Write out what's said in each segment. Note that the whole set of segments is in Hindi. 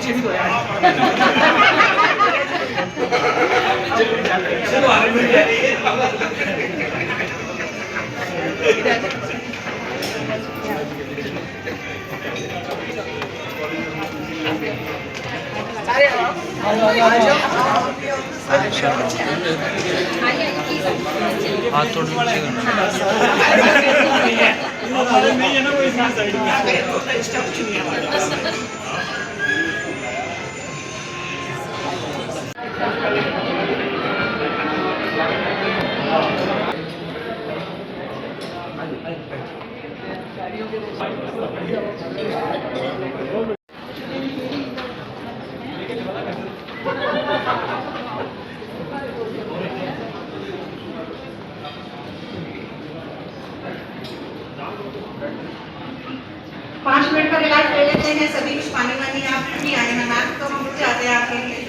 पीछे भी तो है। हाथ थोड़ा नीचे पाँच मिनट का रिलैक्स ले लेते हैं सभी। कुछ पानी वानी आप नहीं आए हैं मैम, तो हम रुक जाते हैं आपके लिए।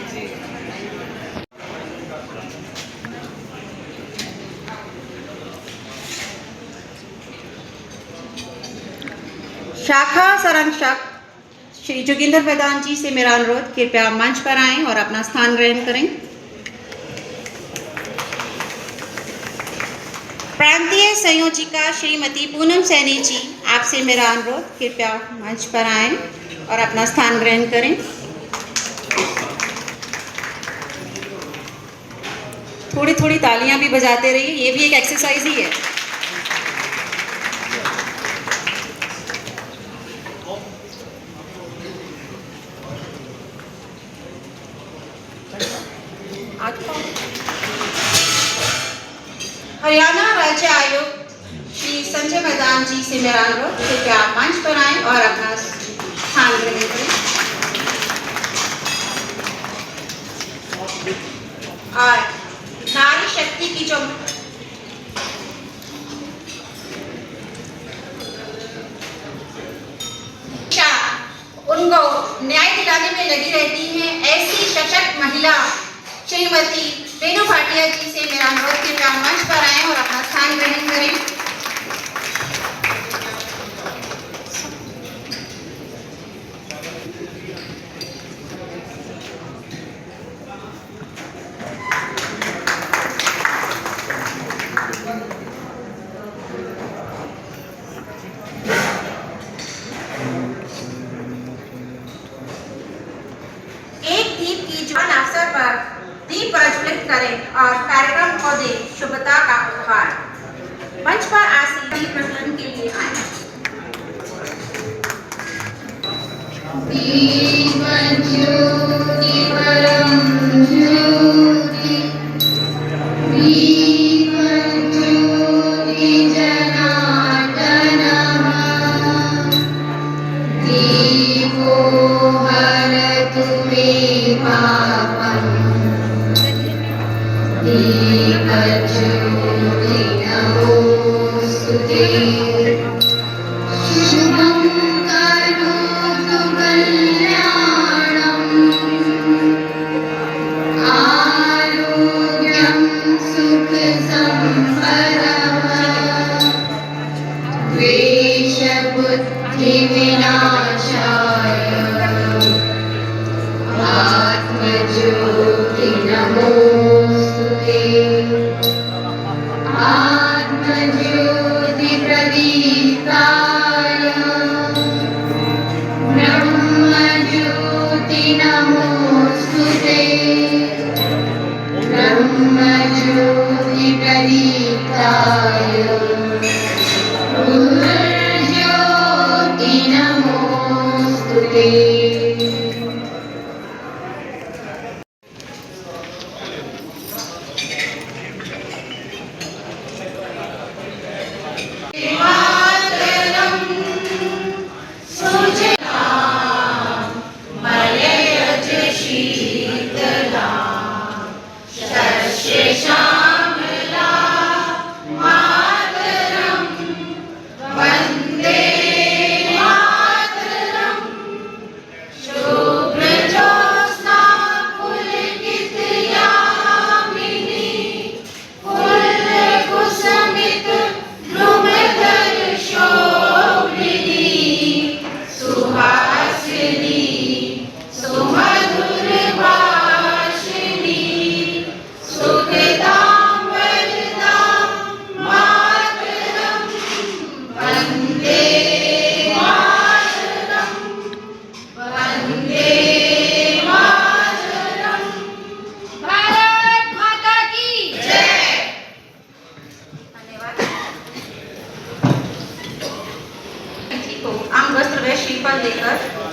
शाखा संरक्षक श्री जोगिंदर प्रधान जी से मेरा अनुरोध, कृपया मंच पर आएं और अपना स्थान ग्रहण करें। प्रांतीय संयोजिका श्रीमती पूनम सैनी जी, आपसे मेरा अनुरोध, कृपया मंच पर आएं और अपना स्थान ग्रहण करें। थोड़ी थोड़ी तालियां भी बजाते रहिए, ये भी एक एक्सरसाइज ही है। हरियाणा राज्य आयुक्त श्री संजय मैदान जी से मेरा अनुरोध, कृपया मंच पर आएं और अपना स्थान ग्रहण करें। और नारी शक्ति की जो उनको न्याय दिलाने में लगी रहती हैं, ऐसी सशक्त महिला श्रीमती रेणु भाटिया जी से मेरा अनुरोध, कृपया मंच पर आएं और अपना स्थान ग्रहण करें। एक दीप की ज्वाला अवसर पर दीप प्रज्वलित करें और कार्यक्रम को दे शुभता का उपहार। मंच पर आसीन दीप प्रज्वलन के लिए आए।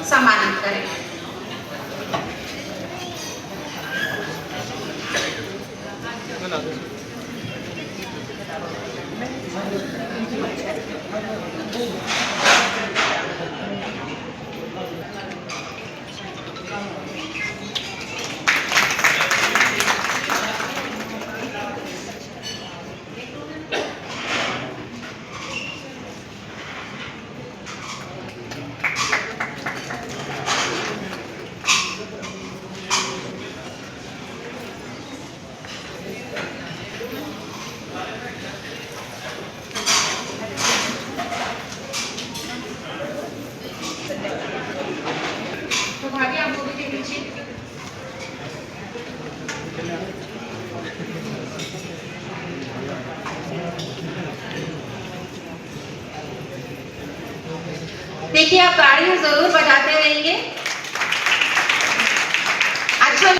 सम्मानित करें। तो भाभी आप बोले के पीछे। देखिए आप गाड़ियां जरूर बजाते रहेंगे। अच्छा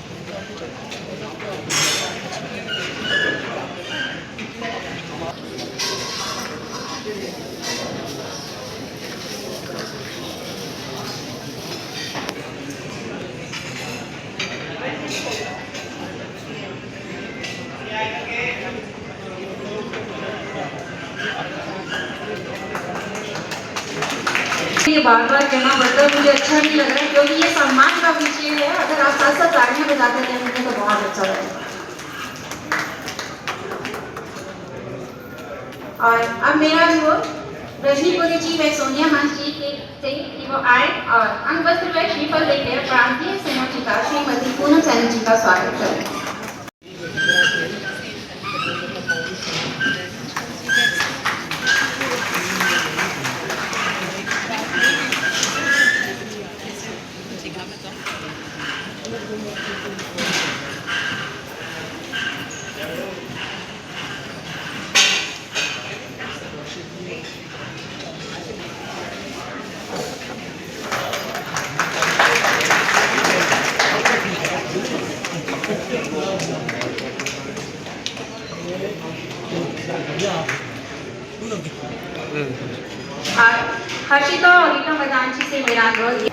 ये बार बार कहना पड़ता है, मुझे अच्छा नहीं लग रहा है क्योंकि ये सम्मान का विषय है। अगर आप साथ साथ गाड़ियां बजाते रहेंगे तो बहुत अच्छा लगेगा। और अब मेरा जो रजनीपुरी जी व सोनिया हंस जी के से कि वो आए और अंगवस्त्र व श्रीफल लेकर प्रांतीय संयोजिका श्रीमती पूनम सैनी जी का स्वागत करें। हर्षिता और रीता मैदान जी से मेरा अनुरोध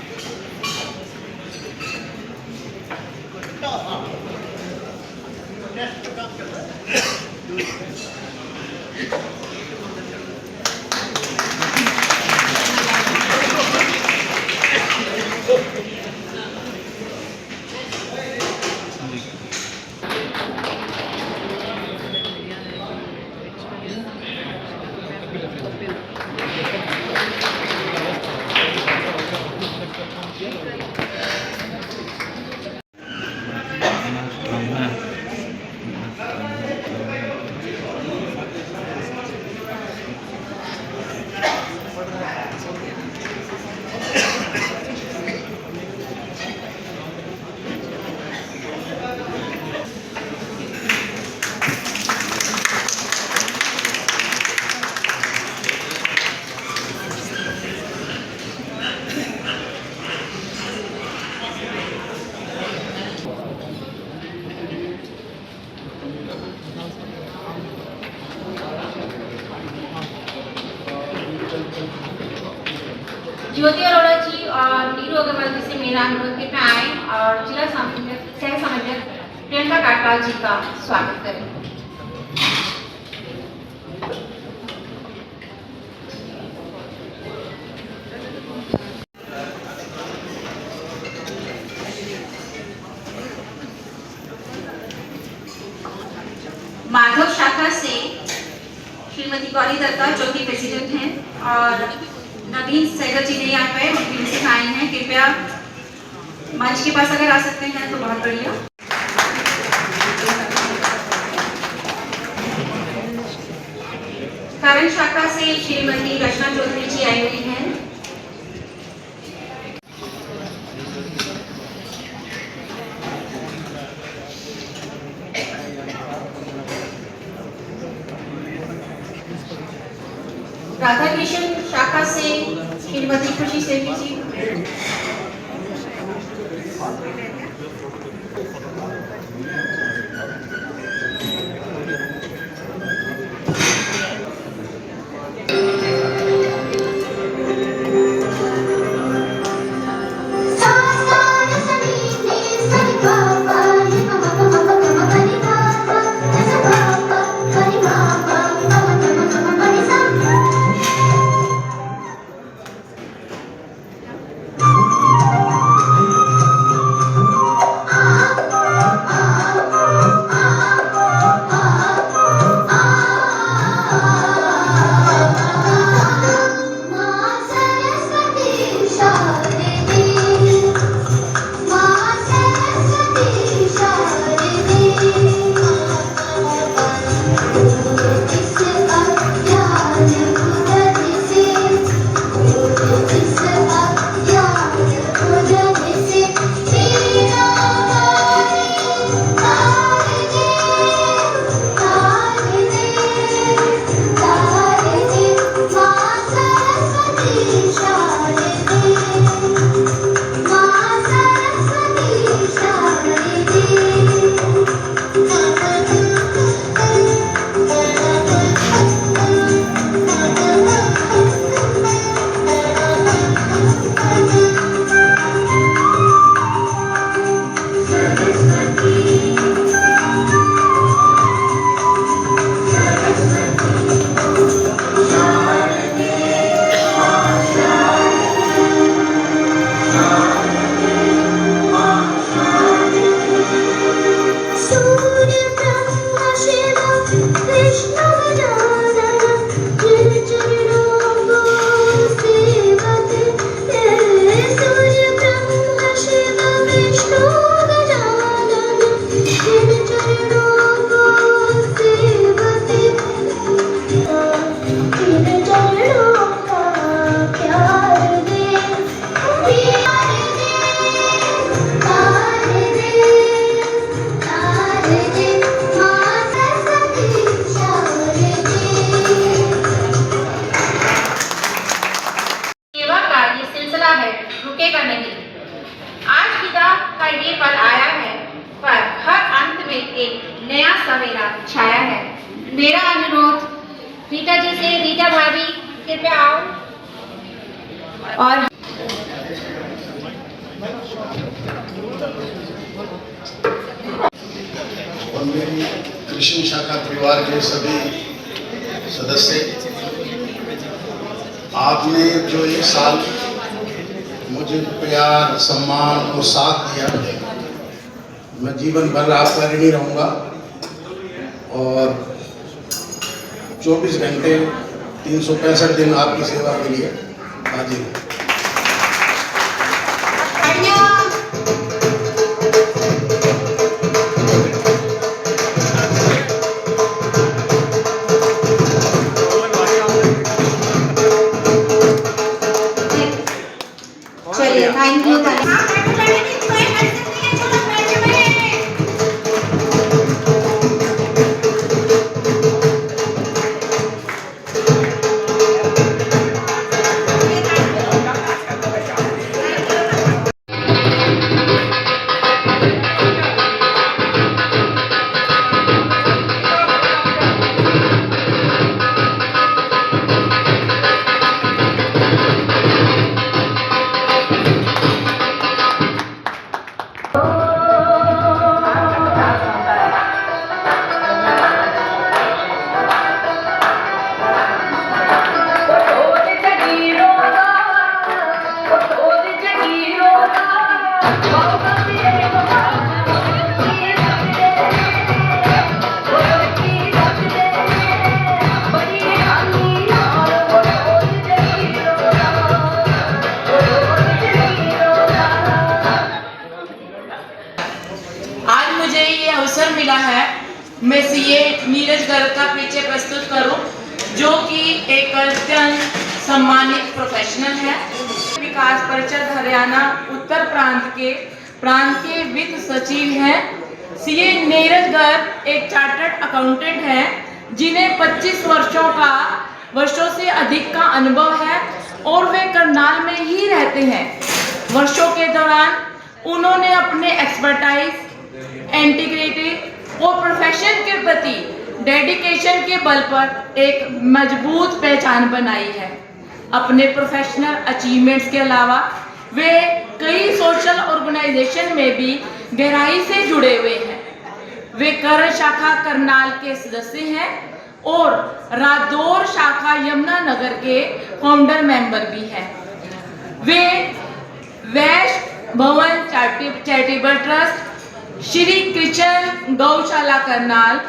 ज्योति अरोड़ा जी और नीरू अग्रवाल जी से मेरा अनुरोध कि आए और जिला सह समन्वयक प्रियंका काटवाल जी का स्वागत करें। माधव शाखा से श्रीमती गौरी दत्ता जो कि प्रेसिडेंट हैं और नवीन सहगल जी नहीं आ पाए, उनकी मिसेज आई हैं। कृपया मंच के पास अगर आ सकते हैं तो बहुत बढ़िया। कारण शाखा से श्रीमती रचना चौधरी जी आई हुई हैं। राधा कृष्ण शाखा से श्रीमती खुशी सेठी जी। आज विदा का ये पल आया है, पर हर अंत में एक नया सवेरा छाया है। मेरा अनुरोध रीता जी से, रीता भाभी कृपया आओ। और मेरी कृष्ण शाखा परिवार के सभी सदस्य, आपने जो एक साल मुझे प्यार, सम्मान और साथ दिया, मैं जीवन भर आपका ऋणी रहूँगा और 24 घंटे 365 दिन आपकी सेवा के लिए हाजिर हूँ। चलिए, थैंक यू। अवसर मिला है मैं सीए नीरज गर्ग का परिचय प्रस्तुत करूं, जो कि एक अत्यंत सम्मानित प्रोफेशनल है। विकास परिषद हरियाणा उत्तर प्रांत के वित्त सचिव हैं। सीए नीरज गर्ग एक चार्टर्ड अकाउंटेंट हैं, जिन्हें 25 वर्षों से अधिक का अनुभव है और वे करनाल में ही रहते हैं। वर्षों के दौरान उन्होंने अपने एक्सपर्टाइज, इंटीग्रिटी और प्रोफेशन के प्रति डेडिकेशन के बल पर एक मजबूत पहचान बनाई है। अपने प्रोफेशनल अचीवमेंट्स के अलावा वे कई सोशल ऑर्गेनाइजेशन में भी गहराई से जुड़े हुए हैं। वे करण शाखा करनाल के सदस्य हैं और रादौर शाखा यमुनानगर के फाउंडर मेंबर भी हैं। वे वैश्य भवन चैरिटेबल ट्रस्ट, श्री कृष्ण गौशाला करनाल,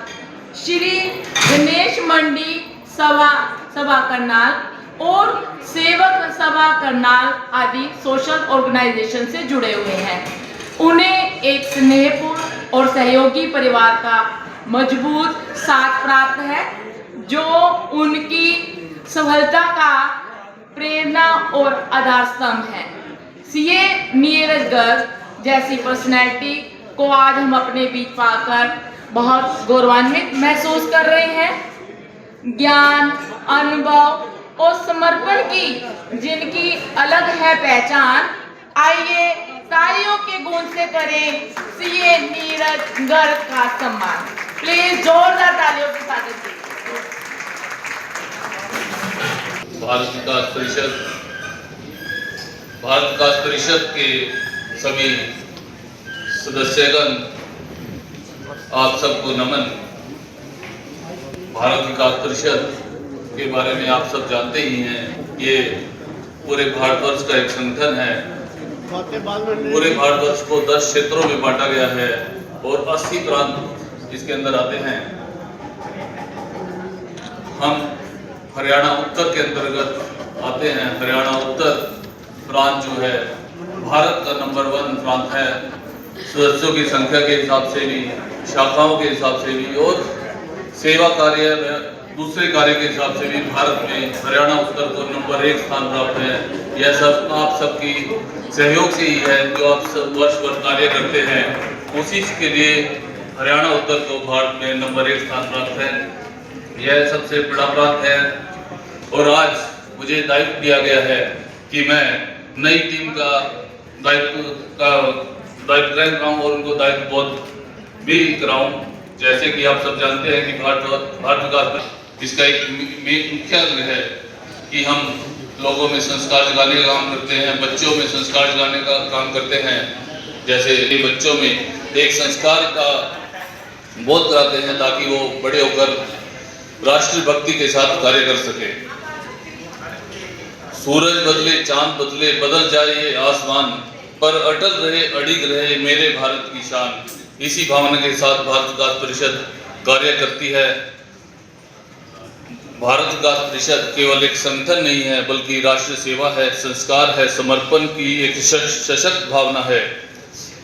श्री गणेश मंडी सभा करनाल और सेवक सभा करनाल आदि सोशल ऑर्गेनाइजेशन से जुड़े हुए हैं। उन्हें एक स्नेहपूर्ण और सहयोगी परिवार का मजबूत साथ प्राप्त है, जो उनकी सफलता का प्रेरणा और आधार स्तंभ है। सीए नीरज गर्ग जैसी पर्सनैलिटी को आज हम अपने बीच पाकर बहुत गौरवान्वित महसूस कर रहे हैं। ज्ञान, अनुभव और समर्पण की जिनकी अलग है पहचान, आइए तालियों के गूंज से करें सीए नीरज गर्ग का सम्मान। प्लीज जोरदार तालियों के साथ भारत विकास परिषद के सभी सदस्यगण, आप सबको नमन। भारत विकास परिषद के बारे में आप सब जानते ही हैं। ये पूरे भारतवर्ष का एक संगठन है। पूरे भारतवर्ष को 10 क्षेत्रों में बांटा गया है और 80 प्रांत इसके अंदर आते हैं। हम हरियाणा उत्तर के अंतर्गत आते हैं। हरियाणा उत्तर प्रांत जो है भारत का नंबर 1 प्रांत है, सदस्यों की संख्या के हिसाब से भी, शाखाओं के हिसाब से भी और सेवा कार्य में दूसरे कार्य के हिसाब से भी भारत में हरियाणा उत्तर को नंबर 1 स्थान प्राप्त है। यह सब आप सबकी सहयोग से ही है, जो आप सब वर्ष कार्य करते हैं। उसी के लिए हरियाणा उत्तर को भारत में नंबर 1 स्थान प्राप्त है। यह सबसे बड़ा प्रांत है और आज मुझे दायित्व दिया गया है कि मैं नई टीम का दायित्व ग्रहण कराऊं और उनको दायित्व बोध भी कराऊं। जैसे कि आप सब जानते हैं कि भारत विकास इसका एक मुख्य अंग है कि हम लोगों में संस्कार जगाने का काम करते हैं, बच्चों में संस्कार जगाने का काम करते हैं। जैसे बच्चों में एक संस्कार का बोध कराते हैं ताकि वो बड़े होकर राष्ट्रभक्ति के साथ कार्य कर सके। सूरज बदले, चांद बदले, बदल जाए ये आसमान, पर अटल रहे, अडिग रहे मेरे भारत की शान। इसी भावना के साथ भारत विकास परिषद कार्य करती है। भारत विकास परिषद केवल एक संगठन नहीं है बल्कि राष्ट्र सेवा है, संस्कार है, समर्पण की एक सशक्त भावना है।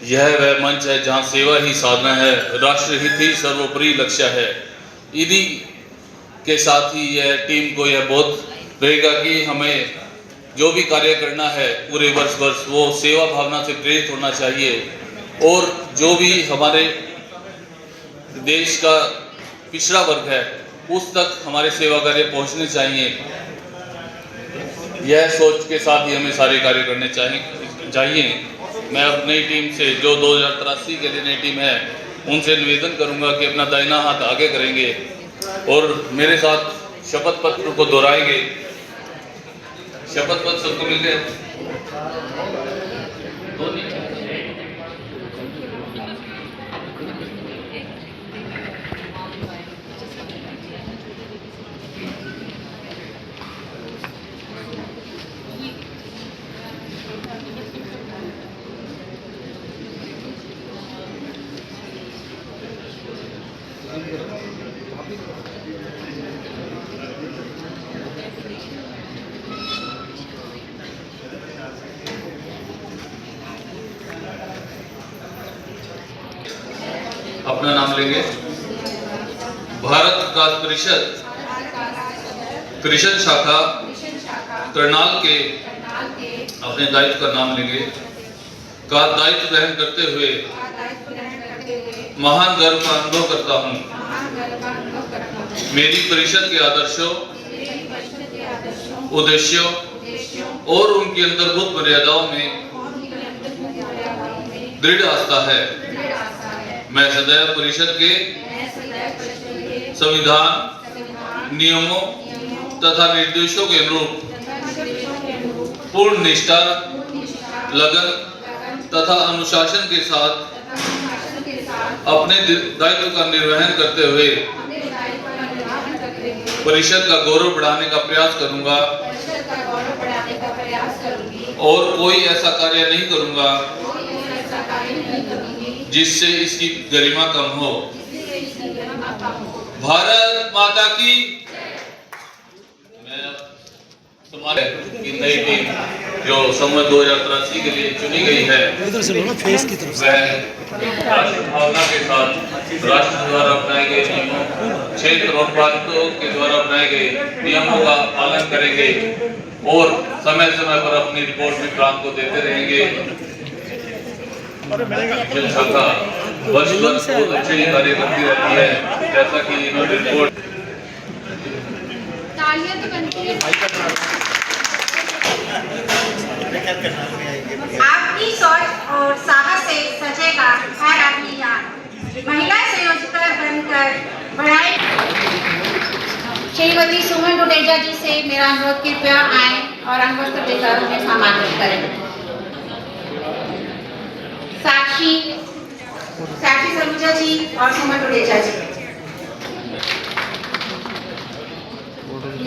यह वह मंच है जहां सेवा ही साधना है, राष्ट्रहित ही सर्वोपरि लक्ष्य है। इन्हीं के साथ ही यह टीम को यह बोध रहेगा कि हमें जो भी कार्य करना है पूरे वर्ष वो सेवा भावना से प्रेरित होना चाहिए और जो भी हमारे देश का पिछड़ा वर्ग है उस तक हमारे सेवा कार्य पहुंचने चाहिए। यह सोच के साथ ही हमें सारे कार्य करने चाहिए। मैं अब नई टीम से जो 2083 के लिए नई टीम है उनसे निवेदन करूंगा कि अपना दाहिना हाथ आगे करेंगे और मेरे साथ शपथ पत्र को दोहराएंगे। शपथ पत्र सबको मिल गए? अपना नाम लेंगे। भारत विकास परिषद कृषक शाखा करनाल के अपने दायित्व का नाम लेंगे का दायित्व ग्रहण करते हुए महान गर्व का अनुभव करता हूँ। मेरी परिषद के आदर्शों, उद्देश्यों और उनकी अंतर्भूत मर्यादाओं में दृढ़ आस्था है। मैं सदैव परिषद के संविधान, नियमों तथा निर्देशों के अनुरूप पूर्ण निष्ठा, लगन तथा अनुशासन के साथ अपने दायित्व का निर्वहन करते हुए परिषद का गौरव बढ़ाने का प्रयास करूंगा और कोई ऐसा कार्य नहीं करूंगा जिससे इसकी गरिमा कम हो। भारत माता की। मैं तुम्हारे की नई टीम जो संवत 2083 के लिए चुनी गई है वह राष्ट्र भावना के साथ राष्ट्र द्वारा अपनाए गए नियमों, क्षेत्र और प्रांतों के द्वारा अपनाए गए नियमों का पालन करेंगे और समय समय पर अपनी रिपोर्ट भी प्रांत को देते रहेंगे। शाखा वर्ष बहुत अच्छे कार्य करती रहती है, जैसा कि इन्होंने रिपोर्ट। आपकी सोच और साहस से सजेगा हर आपकी याद। महिला संयोजका बनकर बढ़ाए। श्रीमती सुमन डुडेजा जी से मेरा अनुरोध, कृपया आए और अंगवस्त्र देकर उन्हें सम्मानित करें। साक्षी सलूजा जी और सुमन डुडेजा जी।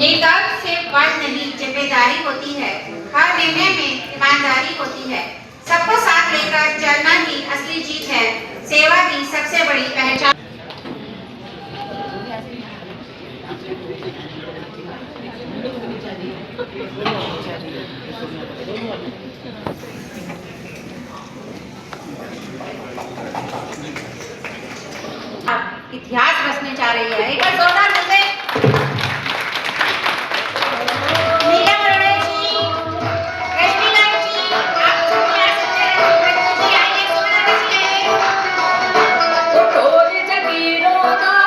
ये दर्द से पद नहीं जिम्मेदारी होती है, हर निर्णय में ईमानदारी होती है। सबको साथ लेकर चलना ही असली जीत है, सेवा की सबसे बड़ी पहचान। इतिहास रचने जा रही है। एक बार जोरदार बोलते नीलम अरोड़ा जी, रश्मि लाल जी, आप सभी आ सकते हैं। जी आइए, सुमन जी आइए। ढोल जगीरों का,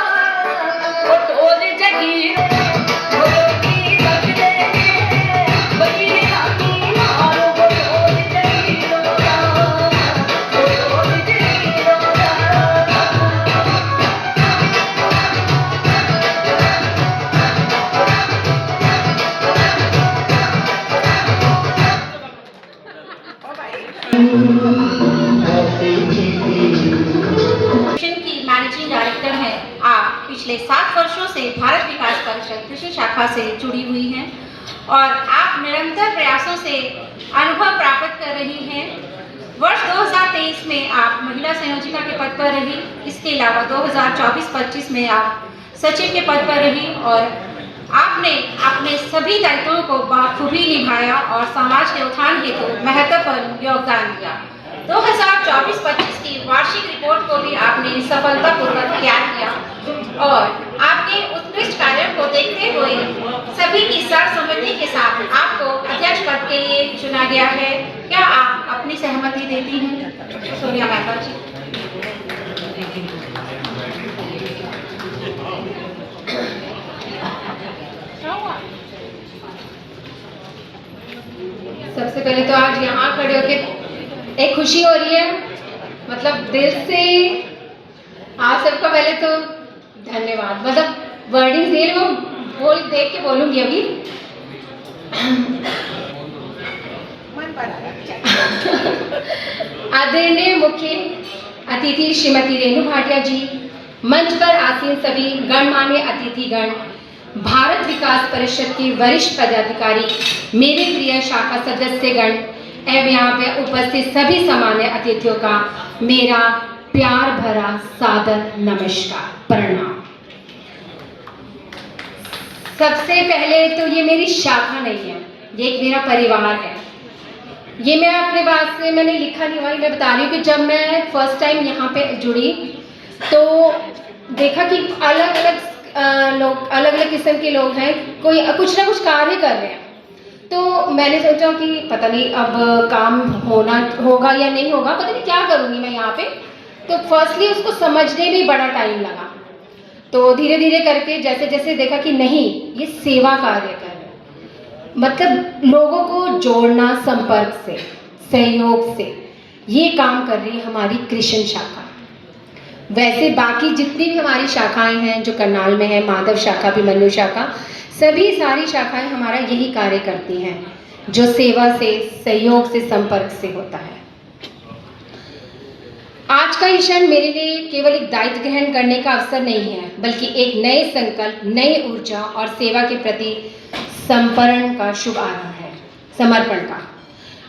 ढोल जगीरों की पिछले 7 वर्षों से भारत विकास परिषद कृषि शाखा से जुड़ी हुई हैं और आप निरंतर प्रयासों से अनुभव प्राप्त कर रही हैं। वर्ष 2023 में आप महिला संयोजिका के पद पर रही। इसके अलावा 2024-25 में आप सचिव के पद पर रही और आपने अपने सभी दायित्वों को बखूबी निभाया और समाज के उत्थान हेतु महत्वपूर्ण योगदान दिया। 2024-25 की वार्षिक रिपोर्ट को भी आपने सफलतापूर्वक तैयार किया और आपके उत्कृष्ट कार्यों को देखते हुए सभी की सर्वसम्मति के साथ आपको अध्यक्ष पद के लिए चुना गया है। क्या आप अपनी सहमति देती हैं सोनिया मेहता जी? सबसे पहले तो आज यहाँ खड़े होके एक खुशी हो रही है, मतलब दिल से आप सबका पहले तो धन्यवाद। मतलब वर्डिंग दे वो बोल देख के बोलूंगी अभी। आदरणीय मुख्य अतिथि श्रीमती रेणु भाटिया जी, मंच पर आसीन सभी गणमान्य अतिथिगण, भारत विकास परिषद के वरिष्ठ पदाधिकारी, मेरे प्रिय शाखा सदस्यगण एवं यहाँ पे उपस्थित सभी सामान्य अतिथियों का मेरा प्यार भरा सादर नमस्कार, प्रणाम। सबसे पहले तो ये मेरी शाखा नहीं है, ये एक मेरा परिवार है। ये मैं अपने बात से मैंने लिखा नहीं हुआ, मैं बता रही हूँ कि जब मैं फर्स्ट टाइम यहाँ पे जुड़ी तो देखा कि अलग अलग किस्म के लोग हैं, कोई कुछ ना कुछ कार्य कर रहे हैं। तो मैंने सोचा कि पता नहीं अब काम होगा या नहीं होगा, पता नहीं क्या करूँगी मैं यहाँ पे। तो फर्स्टली उसको समझने में बड़ा टाइम लगा, तो धीरे धीरे करके जैसे जैसे देखा कि नहीं, ये सेवा कार्य कर रहे हैं, मतलब लोगों को जोड़ना, संपर्क से, सहयोग से ये काम कर रही है हमारी कृषि शाखा। वैसे बाकी जितनी भी हमारी शाखाएं हैं जो करनाल में है, माधव शाखा, अभिमन्यु शाखा, सभी सारी शाखाएं हमारा यही कार्य करती हैं जो सेवा से, सहयोग से, संपर्क से होता है। आज का ये क्षण मेरे लिए केवल एक दायित्व ग्रहण करने का अवसर नहीं है, बल्कि एक नए संकल्प, नई ऊर्जा और सेवा के प्रति समर्पण का शुभ आरंभ है। समर्पण का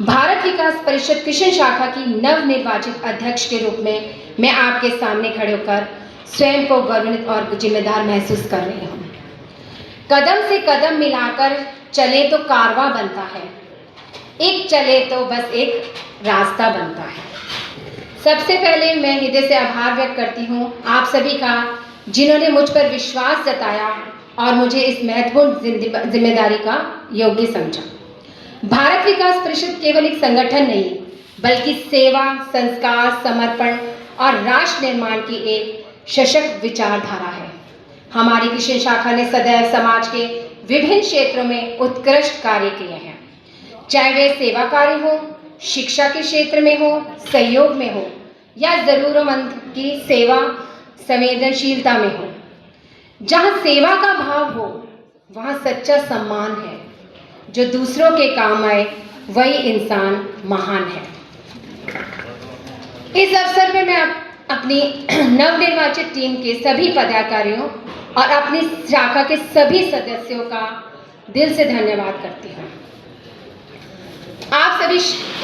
भारत विकास परिषद कृषि शाखा की नवनिर्वाचित अध्यक्ष के रूप में मैं आपके सामने खड़े होकर स्वयं को गौरवान्वित और जिम्मेदार महसूस कर रही हूँ। कदम से कदम मिलाकर चले तो कारवां बनता है, एक चले तो बस एक रास्ता बनता है। सबसे पहले मैं हृदय से आभार व्यक्त करती हूँ आप सभी का, जिन्होंने मुझ पर विश्वास जताया और मुझे इस महत्वपूर्ण जिम्मेदारी का योग्य समझा। भारत विकास परिषद केवल एक संगठन नहीं, बल्कि सेवा, संस्कार, समर्पण और राष्ट्र निर्माण की एक सशक्त विचारधारा है। हमारी कृषि शाखा ने सदैव समाज के विभिन्न क्षेत्रों में उत्कृष्ट कार्य किए हैं, चाहे वे सेवा कार्य हो, शिक्षा के क्षेत्र में हो, सहयोग में हो या जरूरतमंद की सेवा संवेदनशीलता में हो। जहाँ सेवा का भाव हो वहाँ सच्चा सम्मान है। जो दूसरों के काम आए वही इंसान महान है। इस अवसर में मैं अपनी नवनिर्वाचित टीम के सभी पदाधिकारियों और अपनी शाखा के सभी सदस्यों का दिल से धन्यवाद करती हूँ। आप सभी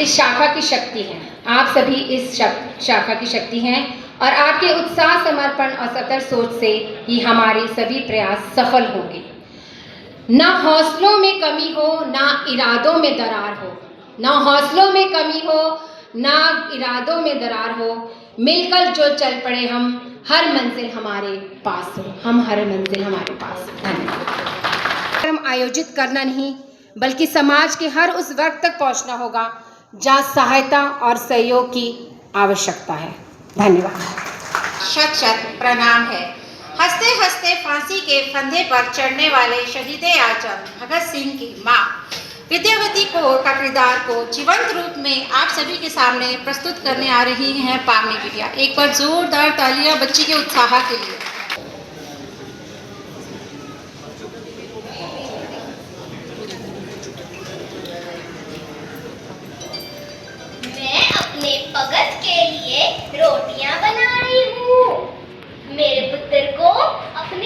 इस शाखा की शक्ति हैं, आप सभी इस शाखा की शक्ति हैं और आपके उत्साह, समर्पण और सतर्क सोच से ही हमारे सभी प्रयास सफल होंगे। ना हौसलों में कमी हो, ना इरादों में दरार हो, ना हौसलों में कमी हो, ना इरादों में दरार हो। मिलकर जो चल पड़े हम, हर मंजिल हमारे पास हो, हम हर मंजिल हमारे पास। धन्यवाद। हम आयोजित करना नहीं, बल्कि समाज के हर उस वर्ग तक पहुंचना होगा जहां सहायता और सहयोग की आवश्यकता है। धन्यवाद। शत शत प्रणाम है। हंसते हंसते फांसी के फंदे पर चढ़ने वाले शहीदे आजम भगत सिंह की मां विद्यावती कौर का किरदार को जीवंत रूप में आप सभी के सामने प्रस्तुत करने आ रही हैं पावनी बिटिया। एक बार जोरदार तालियां बच्ची के उत्साह के लिए। मैं अपने भगत के लिए रोटियां बना रही हूँ। मेरे पुत्र को अपने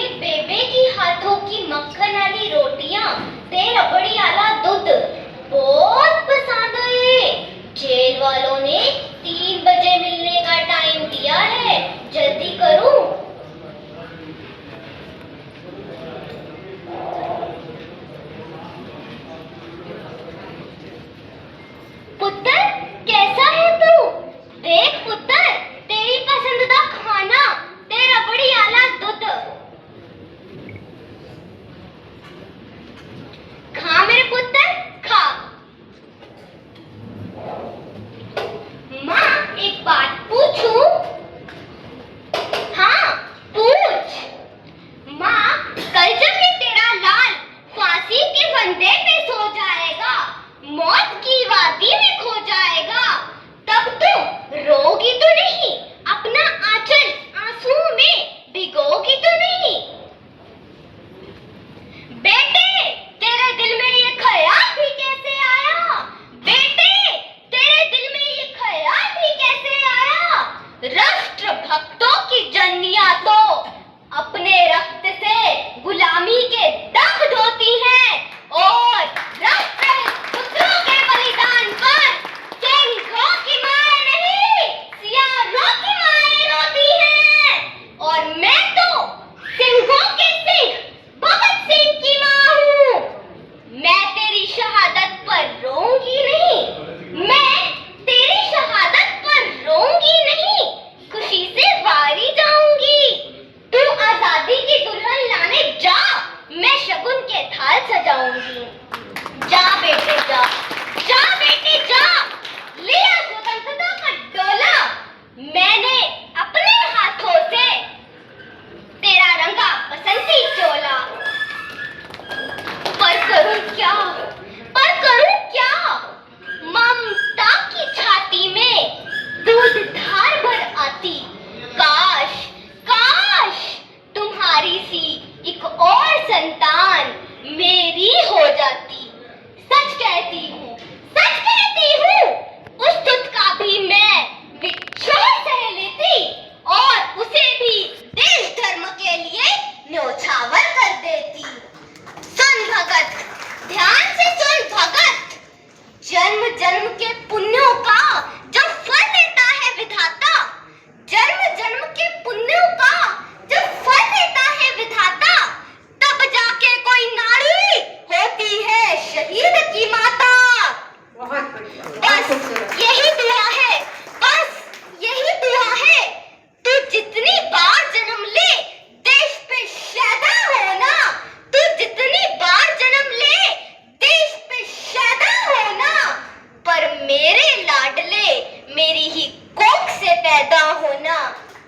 मेरी ही कोख से पैदा होना,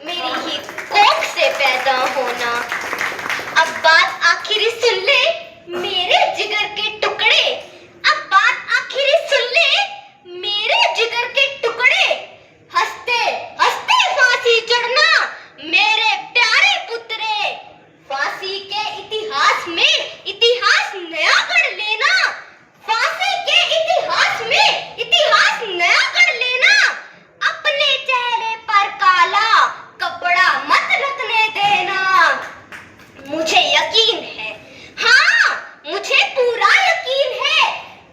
मेरी ही कोख से पैदा होना। अब बात आखिरी सुन ले मेरे जिगर के टुकड़े, अब बात आखिरी सुन ले मेरे जिगर के टुकड़े। हंसते हंसते फांसी चढ़ना मेरे प्यारे पुत्रे, फांसी के इतिहास में इतिहास नया गढ़ लेना, फांसी के इतिहास में इतिहास नया गढ़ लेना। अपने चेहरे पर काला कपड़ा मत रखने देना। मुझे यकीन है, हाँ मुझे पूरा यकीन है,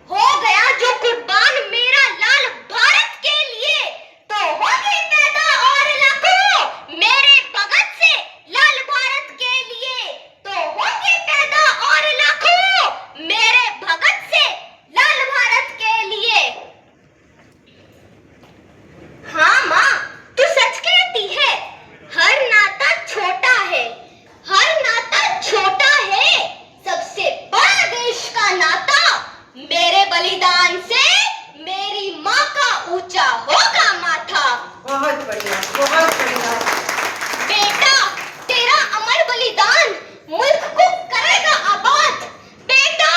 हो गया जो कुर्बान मेरा लाल भारत के लिए, तो होंगे पैदा और लाखों मेरे भगत से लाल भारत के लिए, तो होंगे पैदा और लाखों मेरे भगत से लाल भारत के लिए। हाँ माँ, तू सच कहती है, हर नाता छोटा है, हर नाता छोटा है, सबसे बड़ा देश का नाता मेरे बलिदान से मेरी माँ का ऊंचा होगा माथा। बहुत बढ़िया, बहुत बढ़िया। बेटा तेरा अमर बलिदान मुल्क को करेगा आबाद, बेटा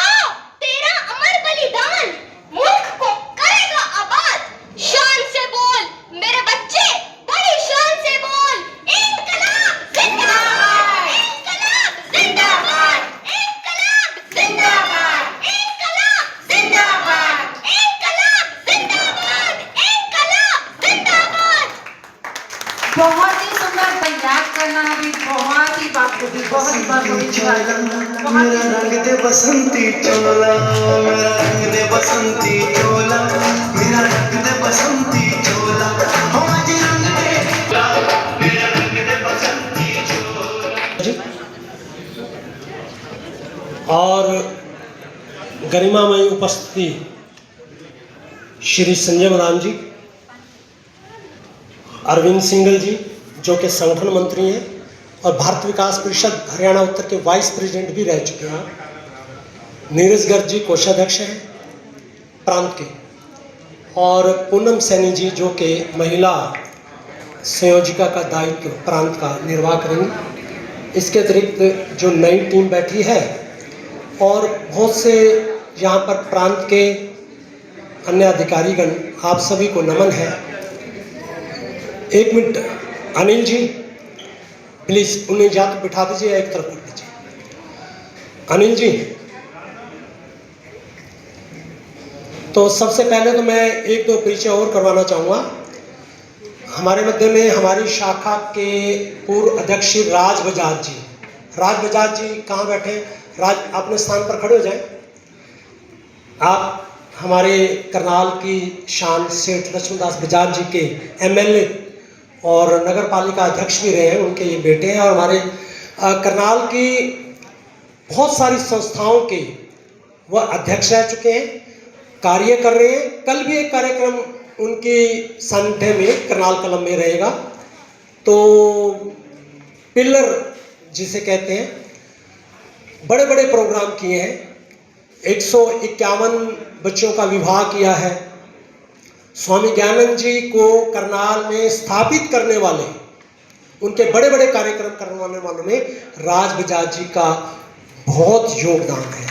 तेरा अमर बलिदान मुल्क को करेगा आबाद। शान से बोल मेरे बच्चे, बड़ी शान से बोल, इंकलाब जिंदाबाद, इंकलाब जिंदाबाद, इंकलाब जिंदाबाद, इंकलाब जिंदाबाद, इंकलाब जिंदाबाद, इंकलाब जिंदाबाद। बहुत ही सुंदर पंजाब करना भी बहुत ही बाखूबी, बहुत ही बाखूबी। मेरा रंग दे बसंती चोला, मेरा रंग दे बसंती चोला, मेरा रंग दे बसंती चोला, हो आज रंग दे, मेरा रंग दे बसंती चोला। और गरिमामयी उपस्थिति श्री संजय मदान जी, अरविंद सिंगल जी जो कि संगठन मंत्री हैं और भारत विकास परिषद हरियाणा उत्तर के वाइस प्रेसिडेंट भी रह चुके हैं, नीरज गर्ग जी कोषाध्यक्ष हैं प्रांत के, और पूनम सैनी जी जो कि महिला संयोजिका का दायित्व प्रांत का निर्वाह करेंगी। इसके अतिरिक्त जो नई टीम बैठी है और बहुत से यहाँ पर प्रांत के अन्य अधिकारीगण, आप सभी को नमन है। एक मिनट अनिल जी प्लीज उन्हें या तो बिठा दीजिए, एक तरफ कर दीजिए। अनिल जी, तो सबसे पहले तो मैं एक दो परिचय और करवाना चाहूँगा। हमारे मध्य में हमारी शाखा के पूर्व अध्यक्ष राज बजाज जी। राज बजाज जी कहाँ बैठे? राज अपने स्थान पर खड़े हो जाए। आप हमारे करनाल की शान सेठ लक्ष्मणदास बजाज जी के एमएलए और नगर पालिका अध्यक्ष भी रहे हैं, उनके ये बेटे हैं, और हमारे करनाल की बहुत सारी संस्थाओं के वह अध्यक्ष रह चुके हैं, कार्य कर रहे हैं। कल भी एक कार्यक्रम उनकी सानिध्य में करनाल कलम में रहेगा। तो पिलर जिसे कहते हैं, बड़े बड़े प्रोग्राम किए हैं, 151 बच्चों का विवाह किया है। स्वामी ज्ञानंद जी को करनाल में स्थापित करने वाले, उनके बड़े बड़े कार्यक्रम करवाने वालों में राज बजाज जी का बहुत योगदान है।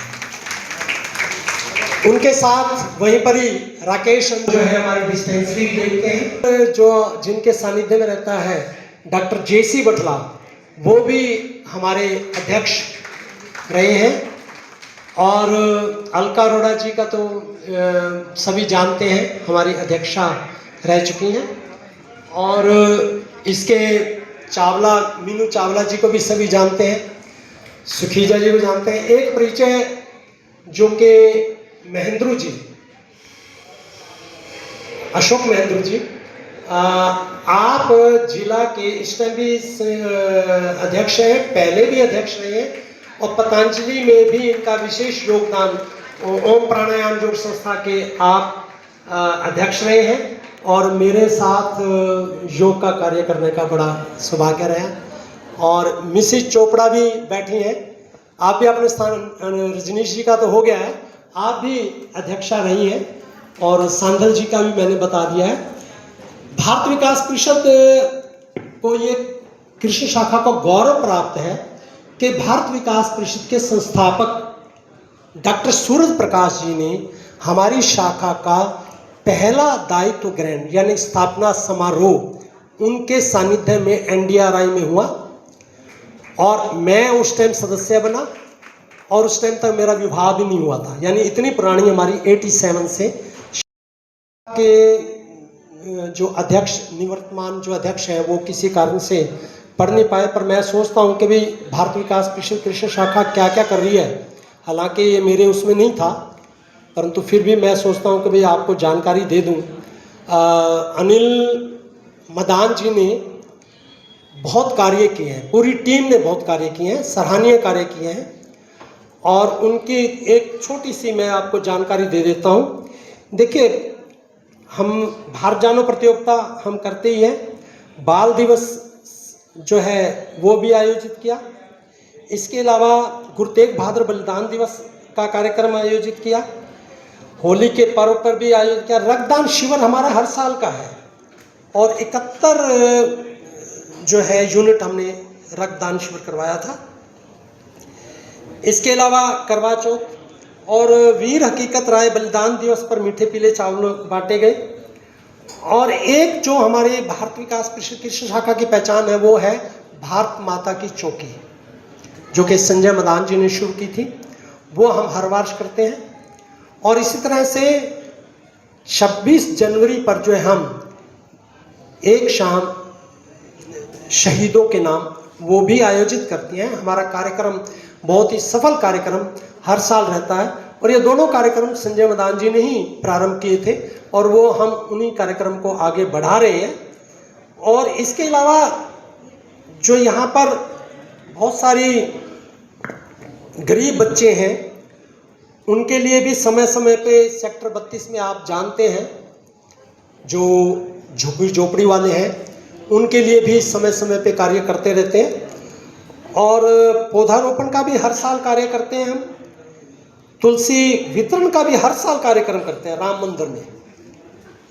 उनके साथ वहीं पर ही राकेश जो है हमारी डिस्पेंसरी देखते हैं, जो जिनके सानिध्य में रहता है डॉक्टर जेसी बटला, वो भी हमारे अध्यक्ष रहे हैं। और अलका अरोड़ा जी का तो सभी जानते हैं, हमारी अध्यक्षा रह चुकी हैं। और इसके चावला, मीनू चावला जी को भी सभी जानते हैं, सुखीजा जी को जानते हैं। एक परिचय जो कि महेंद्रू जी, अशोक महेंद्रू जी, आप जिला के इस टाइम भी अध्यक्ष हैं, पहले भी अध्यक्ष रहे हैं, और पतंजलि में भी इनका विशेष योगदान, ओम प्राणायाम योग संस्था के आप अध्यक्ष रहे हैं, और मेरे साथ योग का कार्य करने का बड़ा सौभाग्य रहा। और मिसिज चोपड़ा भी बैठी हैं, आप भी अपने स्थान, रजनीश जी का तो हो गया है, आप भी अध्यक्षा रही हैं, और सांधल जी का भी मैंने बता दिया है। भारत विकास परिषद को ये कृषि शाखा को गौरव प्राप्त है कि भारत विकास परिषद के संस्थापक डॉक्टर सूरज प्रकाश जी ने हमारी शाखा का पहला दायित्व ग्रहण यानी स्थापना समारोह उनके सानिध्य में NDRI में हुआ और मैं उस टाइम सदस्य बना और उस टाइम तक मेरा विवाह भी नहीं हुआ था। यानी इतनी पुरानी हमारी 87 से के जो अध्यक्ष निवर्तमान जो अध्यक्ष हैं वो किसी कारण से पढ़ नहीं पाए, पर मैं सोचता हूँ कि भाई भारत विकास परिषद कृषि शाखा क्या क्या कर रही है। हालांकि ये मेरे उसमें नहीं था, परंतु फिर भी मैं सोचता हूँ कि भाई आपको जानकारी दे दूँ। अनिल मदान जी ने बहुत कार्य किए हैं, पूरी टीम ने बहुत कार्य किए हैं, सराहनीय कार्य किए हैं और उनकी एक छोटी सी मैं आपको जानकारी दे देता हूँ। देखिए, हम भारत जानो प्रतियोगिता हम करते ही हैं, बाल दिवस जो है वो भी आयोजित किया, इसके अलावा गुरु तेग बहादुर बलिदान दिवस का कार्यक्रम आयोजित किया, होली के पर्व पर भी आयोजित किया, रक्तदान शिविर हमारा हर साल का है और 71 जो है यूनिट हमने रक्तदान शिविर करवाया था। इसके अलावा करवा चौथ और वीर हकीकत राय बलिदान दिवस पर मीठे पीले चावल बांटे गए और एक जो हमारे भारत विकास परिषद कृषि शाखा की पहचान है वो है भारत माता की चौकी, जो कि संजय मदान जी ने शुरू की थी, वो हम हर वर्ष करते हैं। और इसी तरह से 26 जनवरी पर जो है हम एक शाम शहीदों के नाम वो भी आयोजित करती हैं। हमारा कार्यक्रम बहुत ही सफल कार्यक्रम हर साल रहता है और ये दोनों कार्यक्रम संजय मदान जी ने ही प्रारंभ किए थे और वो हम उन्हीं कार्यक्रम को आगे बढ़ा रहे हैं। और इसके अलावा जो यहाँ पर बहुत सारी गरीब बच्चे हैं उनके लिए भी समय समय पे सेक्टर 32 में आप जानते हैं जो झुग्गी झोपड़ी वाले हैं उनके लिए भी समय समय पे कार्य करते रहते हैं और पौधारोपण का भी हर साल कार्य करते हैं। हम तुलसी वितरण का भी हर साल कार्यक्रम करते हैं राम मंदिर में।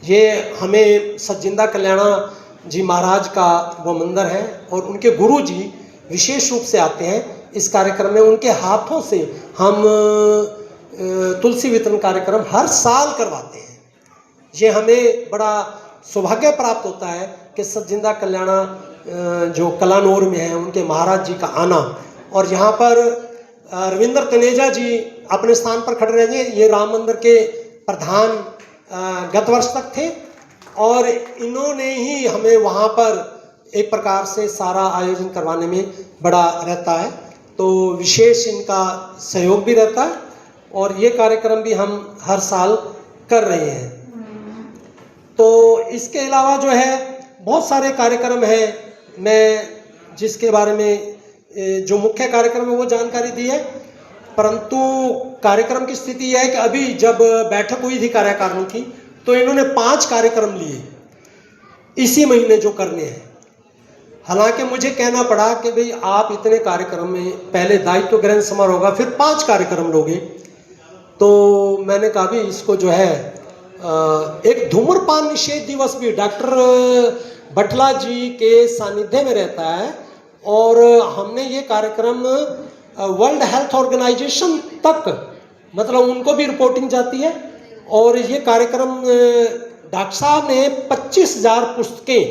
ये हमें सज्जिंदा कल्याणा जी महाराज का वो मंदिर है और उनके गुरु जी विशेष रूप से आते हैं इस कार्यक्रम में। उनके हाथों से हम तुलसी वितरण कार्यक्रम हर साल करवाते हैं। ये हमें बड़ा सौभाग्य प्राप्त होता है कि सज्जिंदा कल्याणा जो कलानौर में है उनके महाराज जी का आना और यहाँ पर रविंद्र तनेजा जी अपने स्थान पर खड़े रहेंगे। ये राम मंदिर के प्रधान गत वर्ष तक थे और इन्होंने ही हमें वहाँ पर एक प्रकार से सारा आयोजन करवाने में बड़ा रहता है, तो विशेष इनका सहयोग भी रहता है और ये कार्यक्रम भी हम हर साल कर रहे हैं। तो इसके अलावा जो है बहुत सारे कार्यक्रम हैं, मैं जिसके बारे में जो मुख्य कार्यक्रम है वो जानकारी दी है, परंतु कार्यक्रम की स्थिति यह है कि अभी जब बैठक हुई थी कार्यकारिणी की तो इन्होंने 5 कार्यक्रम लिए इसी महीने जो करने हैं। हालांकि मुझे कहना पड़ा कि भाई आप इतने कार्यक्रम में पहले दायित्व ग्रहण समारोह होगा फिर 5 कार्यक्रम लोगे, तो मैंने कहा भी इसको जो है एक धूम्रपान निषेध दिवस भी डॉक्टर बटला जी के सानिध्य में रहता है और हमने ये कार्यक्रम वर्ल्ड हेल्थ ऑर्गेनाइजेशन तक मतलब उनको भी रिपोर्टिंग जाती है और ये कार्यक्रम डॉक्टर साहब ने 25,000 पुस्तकें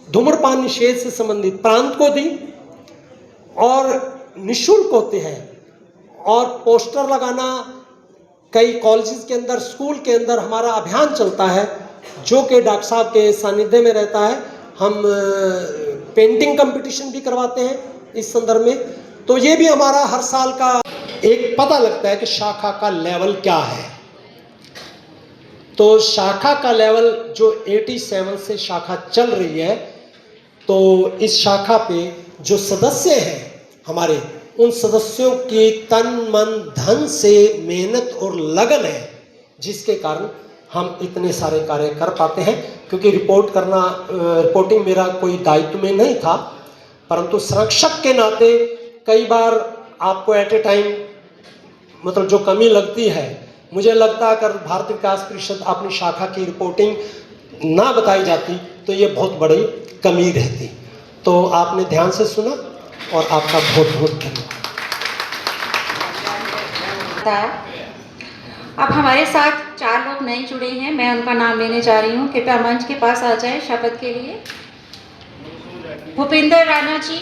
धूम्रपान निषेध से संबंधित प्रांत को दी और निःशुल्क होते हैं और पोस्टर लगाना कई कॉलेजेस के अंदर स्कूल के अंदर हमारा अभियान चलता है जो कि डॉक्टर साहब के सानिध्य में रहता है। हम पेंटिंग कंपटीशन भी करवाते हैं इस संदर्भ में, तो ये भी हमारा हर साल का एक पता लगता है कि शाखा का लेवल क्या है। तो शाखा का लेवल जो 87 से शाखा चल रही है, तो इस शाखा पे जो सदस्य हैं हमारे, उन सदस्यों की तन मन धन से मेहनत और लगन है जिसके कारण हम इतने सारे कार्य कर पाते हैं। क्योंकि रिपोर्टिंग मेरा कोई दायित्व में नहीं था, परंतु संरक्षक के नाते कई बार आपको एट ए टाइम मतलब जो कमी लगती है, मुझे लगता है अगर भारत विकास परिषद अपनी शाखा की रिपोर्टिंग ना बताई जाती तो ये बहुत बड़ी कमी रहती। तो आपने ध्यान से सुना और आपका बहुत बहुत धन्यवाद। अब हमारे साथ 4 लोग नए जुड़े हैं, मैं उनका नाम लेने जा रही हूँ। कृपया मंच के पास आ जाए शपथ के लिए। भूपेंद्र राणा जी,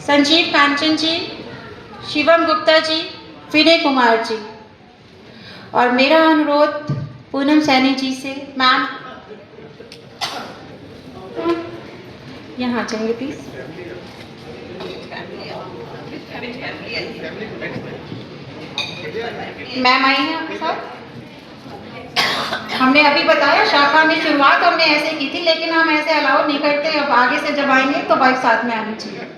संजीव कांचन जी, शिवम गुप्ता जी, विनय कुमार जी, और मेरा अनुरोध पूनम सैनी जी से। मैम यहाँ आ जाएंगे प्लीज। मैम आई हैं आपके साथ। हमने अभी बताया शाखा में शुरुआत हमने ऐसे की थी, लेकिन हम ऐसे अलाउ नहीं करते। अब आगे से जब आएंगे तो वाइफ साथ में आनी चाहिए।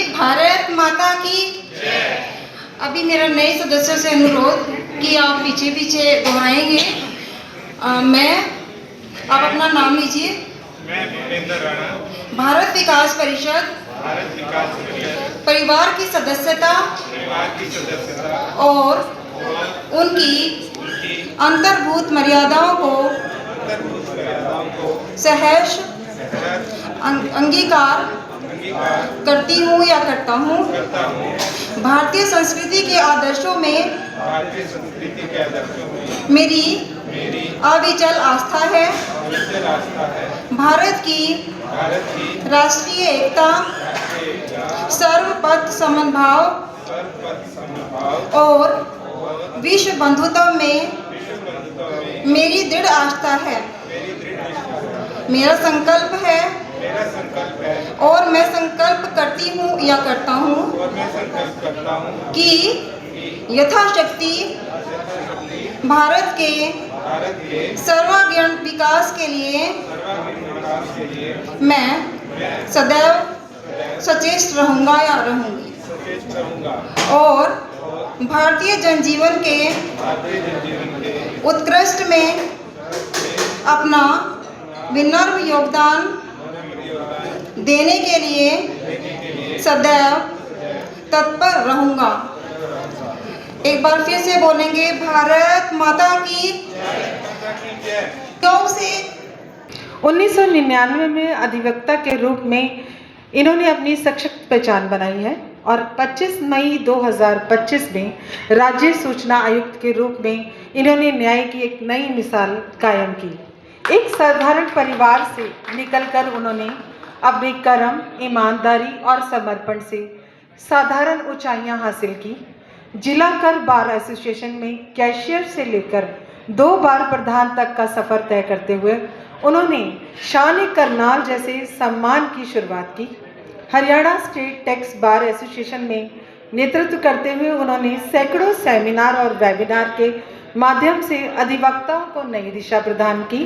भारत माता की। अभी मेरा नए सदस्यों से अनुरोध कि आप पीछे पीछे दोहराएंगे। मैं, आप अपना नाम लीजिए। मैं भूपेंद्र राणा, भारत विकास परिषद परिवार की सदस्यता और उनकी अंतर्भूत मर्यादाओं को सहर्ष अंगीकार करती हूँ या करता हूँ। भारतीय संस्कृति के आदर्शों में मेरी अविचल आस्था है। भारत की राष्ट्रीय एकता, सर्वपक्ष समन्भाव और विश्व बंधुत्व में मेरी दृढ़ आस्था है। मेरा संकल्प है और मैं संकल्प करती हूँ या करता हूँ कि यथाशक्ति भारत के सर्वांगीण विकास के लिए मैं सदैव सचेत रहूँगा या रहूँगी और भारतीय जनजीवन के उत्कृष्ट में अपना विनम्र योगदान देने के लिए सदैव तत्पर रहूँगा। एक बार फिर से बोलेंगे, भारत माता की। क्यों से 1999 में अधिवक्ता के रूप में इन्होंने अपनी सशक्त पहचान बनाई है और 25 मई 2025 में राज्य सूचना आयुक्त के रूप में इन्होंने न्याय की एक नई मिसाल कायम की। एक साधारण परिवार से निकलकर उन्होंने अपने कर्म, ईमानदारी और समर्पण से साधारण ऊंचाइयां हासिल की। जिला कर बार एसोसिएशन में कैशियर से लेकर 2 बार प्रधान तक का सफर तय करते हुए उन्होंने शान करनाल जैसे सम्मान की शुरुआत की। Haryana state tax bar association में नेतृत्व करते हुए उन्होंने सैकड़ों सेमिनार और वेबिनार के माध्यम से अधिवक्ताओं को नई दिशा प्रदान की।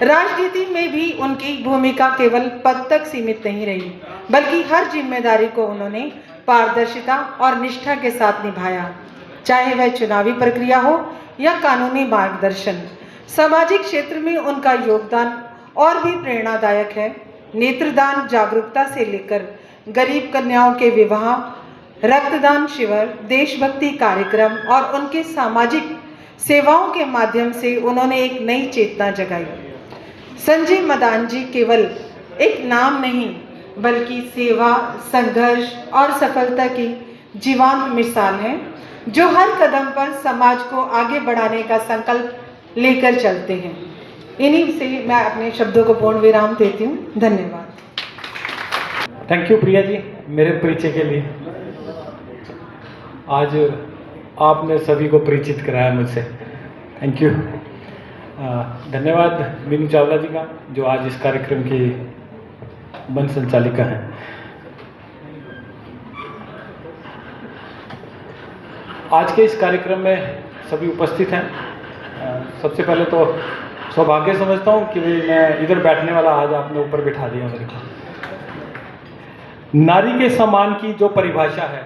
राजनीति में भी उनकी भूमिका केवल पद तक सीमित नहीं रही, बल्कि हर जिम्मेदारी को उन्होंने पारदर्शिता और निष्ठा के साथ निभाया, चाहे वह चुनावी प्रक्रिया हो या कानूनी मार्गदर्शन। सामाजिक क्षेत्र में उनका योगदान और भी प्रेरणादायक है। नेत्रदान जागरूकता से लेकर गरीब कन्याओं के विवाह, रक्तदान शिविर, देशभक्ति कार्यक्रम और उनके सामाजिक सेवाओं के माध्यम से उन्होंने एक नई चेतना जगाई। संजय मदान जी केवल एक नाम नहीं, बल्कि सेवा, संघर्ष और सफलता की जीवंत मिसाल है, जो हर कदम पर समाज को आगे बढ़ाने का संकल्प लेकर चलते हैं। इन्हीं से मैं अपने शब्दों को पूर्ण विराम देती हूँ। धन्यवाद। थैंक यू प्रिया जी मेरे परिचय के लिए। आज आपने सभी को परिचित कराया मुझसे, थैंक यू। धन्यवाद मीनू चावला जी का, जो आज इस कार्यक्रम की मंच संचालिका हैं। आज के इस कार्यक्रम में सभी उपस्थित हैं। सबसे पहले तो सौभाग्य समझता हूँ कि मैं इधर बैठने वाला आज आपने ऊपर बिठा दिया मेरे को। नारी के सम्मान की जो परिभाषा है,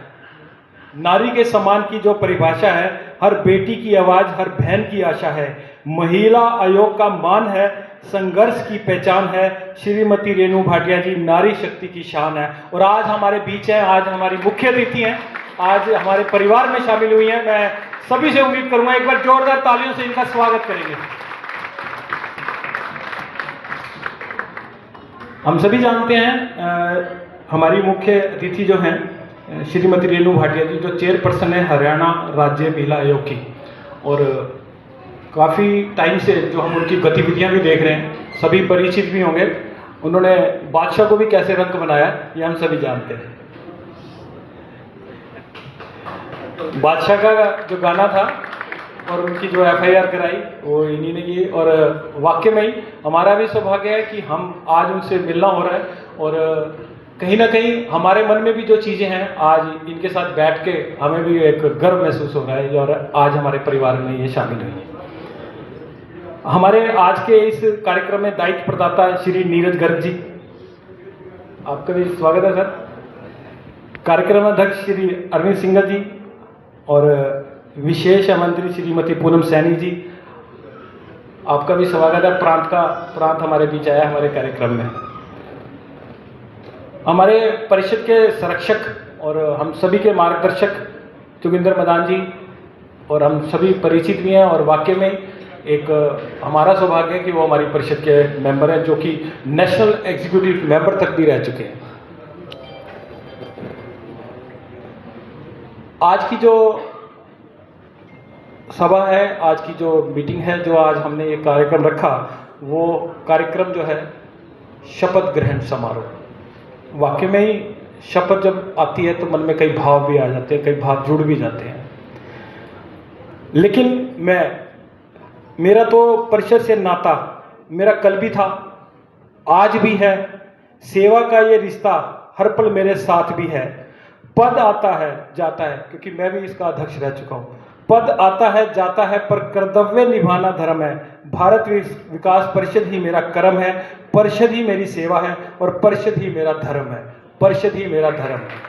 नारी के सम्मान की जो परिभाषा है, हर बेटी की आवाज़, हर बहन की आशा है। महिला आयोग का मान है, संघर्ष की पहचान है। श्रीमती रेणु भाटिया जी नारी शक्ति की शान है और आज हमारे बीच हैं, आज हमारी मुख्य अतिथि हैं, आज हमारे परिवार में शामिल हुई हैं। मैं सभी से उम्मीद करूंगा एक बार जोरदार तालियों से इनका स्वागत करेंगे। हम सभी जानते हैं हमारी मुख्य अतिथि जो हैं श्रीमती रेणु भाटिया जी, जो चेयरपर्सन है हरियाणा राज्य महिला आयोग की, और काफ़ी टाइम से जो हम उनकी गतिविधियां भी देख रहे हैं, सभी परिचित भी होंगे। उन्होंने बादशाह को भी कैसे रंग बनाया ये हम सभी जानते हैं। बादशाह का जो गाना था और उनकी जो FIR कराई वो इन्हीं ने की, और वाकई में ही हमारा भी सौभाग्य है कि हम आज उनसे मिलना हो रहा है और कहीं ना कहीं हमारे मन में भी जो चीज़ें हैं आज इनके साथ बैठ के हमें भी एक गर्व महसूस हो रहा है और आज हमारे परिवार में ये शामिल हुई है। हमारे आज के इस कार्यक्रम में दायित्व प्रदाता श्री नीरज गर्ग जी, आपका भी स्वागत है सर। कार्यक्रम अध्यक्ष श्री अरविंद सिंघल जी और विशेष आमंत्रित श्रीमती पूनम सैनी जी, आपका भी स्वागत है। प्रांत हमारे बीच आया हमारे कार्यक्रम में। हमारे परिषद के संरक्षक और हम सभी के मार्गदर्शक जोगिंदर मदान जी, और हम सभी परिचित भी हैं और वाकई में एक हमारा सौभाग्य है कि वो हमारी परिषद के मेंबर हैं, जो कि नेशनल एग्जीक्यूटिव मेंबर तक भी रह चुके हैं। आज की जो सभा है, आज की जो मीटिंग है, जो आज हमने ये कार्यक्रम रखा, वो कार्यक्रम जो है शपथ ग्रहण समारोह। वाकई में ही शपथ जब आती है तो मन में कई भाव भी आ जाते हैं, कई भाव जुड़ भी जाते हैं। लेकिन मेरा तो परिषद से नाता मेरा कल भी था, आज भी है। सेवा का ये रिश्ता हर पल मेरे साथ भी है। पद आता है जाता है, क्योंकि मैं भी इसका अध्यक्ष रह चुका हूँ। पद आता है जाता है पर कर्तव्य निभाना धर्म है। भारत विकास परिषद ही मेरा कर्म है, परिषद ही मेरी सेवा है और परिषद ही मेरा धर्म है, परिषद ही मेरा धर्म है।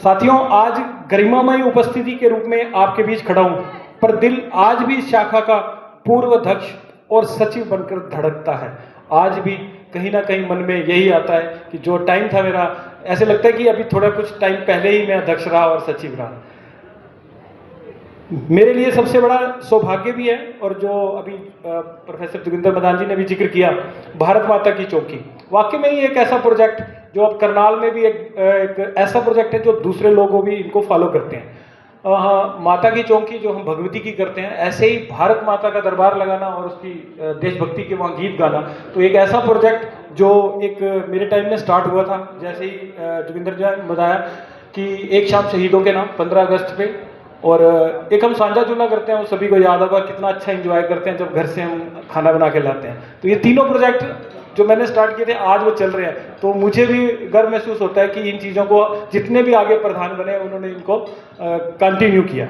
साथियों, आज गरिमामयी उपस्थिति के रूप में आपके बीच खड़ा हूं, पर दिल आज भी शाखा का पूर्व अध्यक्ष और सचिव बनकर धड़कता है। आज भी कहीं ना कहीं मन में यही आता है कि जो टाइम था मेरा, ऐसे लगता है कि अभी थोड़ा कुछ टाइम पहले ही मैं अध्यक्ष रहा और सचिव रहा। मेरे लिए सबसे बड़ा सौभाग्य भी है, और जो अभी प्रोफेसर जोगिंदर मदान जी ने भी जिक्र किया, भारत माता की चौकी, वाकई में ही एक ऐसा प्रोजेक्ट जो अब करनाल में भी एक ऐसा प्रोजेक्ट है जो दूसरे लोग भी इनको फॉलो करते हैं। माता की चौकी जो हम भगवती की करते हैं, ऐसे ही भारत माता का दरबार लगाना और उसकी देशभक्ति के वहाँ गीत गाना, तो एक ऐसा प्रोजेक्ट जो एक मेरे टाइम में स्टार्ट हुआ था। जैसे ही जोगिंदर जी ने बताया कि एक शाम शहीदों के नाम 15 अगस्त पे, और एक हम सांझा चूल्हा करते हैं, वो सभी को याद होगा, कितना अच्छा एंजॉय करते हैं जब घर से हम खाना बना के लाते हैं। तो ये तीनों प्रोजेक्ट जो मैंने स्टार्ट किए थे आज वो चल रहे हैं, तो मुझे भी गर्व महसूस होता है कि इन चीज़ों को जितने भी आगे प्रधान बने उन्होंने इनको कंटिन्यू किया।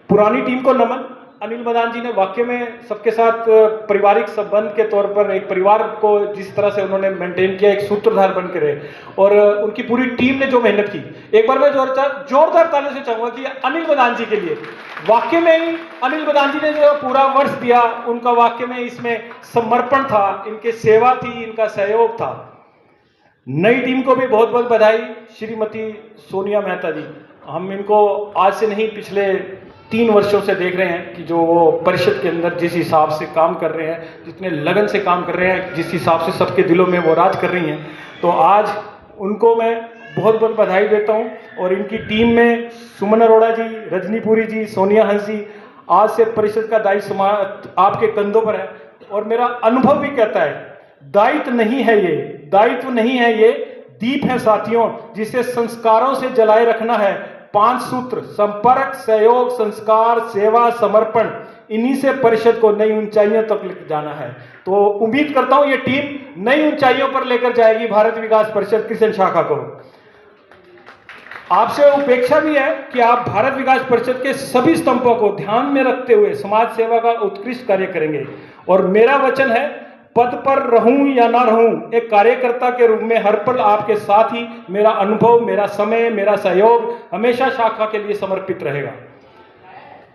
पुरानी टीम को नमन। अनिल मदान जी ने वाकई में सबके साथ पारिवारिक संबंध के तौर पर एक परिवार को जिस तरह से उन्होंने मेंटेन किया, एक सूत्रधार बन के रहे, और उनकी पूरी टीम ने जो मेहनत की, एक बार मैं जोरदार तालियों से चाहूंगा कि अनिल मदान जी के लिए। वाकई में ही अनिल मदान जी ने जो पूरा वर्ष दिया, उनका वाकई में इसमें समर्पण था, इनके सेवा थी, इनका सहयोग था। नई टीम को भी बहुत बहुत बधाई। श्रीमती सोनिया मेहता जी, हम इनको आज से नहीं पिछले 3 वर्षों से देख रहे हैं कि जो वो परिषद के अंदर जिस हिसाब से काम कर रहे हैं, जितने लगन से काम कर रहे हैं, जिस हिसाब से सबके दिलों में वो राज कर रही हैं, तो आज उनको मैं बहुत बहुत बधाई देता हूं। और इनकी टीम में सुमन अरोड़ा जी, रजनी पुरी जी, सोनिया हंस जी, आज से परिषद का दायित्व आपके कंधों पर है। और मेरा अनुभव भी कहता है, दायित्व नहीं है ये, दायित्व नहीं है ये, दीप है साथियों, जिसे संस्कारों से जलाए रखना है। 5 सूत्र: संपर्क, सहयोग, संस्कार, सेवा, समर्पण, इन्हीं से परिषद को नई ऊंचाइयों तक लेकर जाना है। तो उम्मीद करता हूं ये टीम नई ऊंचाइयों पर लेकर जाएगी भारत विकास परिषद कृष्ण शाखा को। आपसे उपेक्षा भी है कि आप भारत विकास परिषद के सभी स्तंभों को ध्यान में रखते हुए समाज सेवा का उत्कृष्ट कार्य करेंगे। और मेरा वचन है, पद पर रहूं या ना रहूं, एक कार्यकर्ता के रूप में हर पल आपके साथ ही मेरा अनुभव, मेरा समय, मेरा सहयोग हमेशा शाखा के लिए समर्पित रहेगा।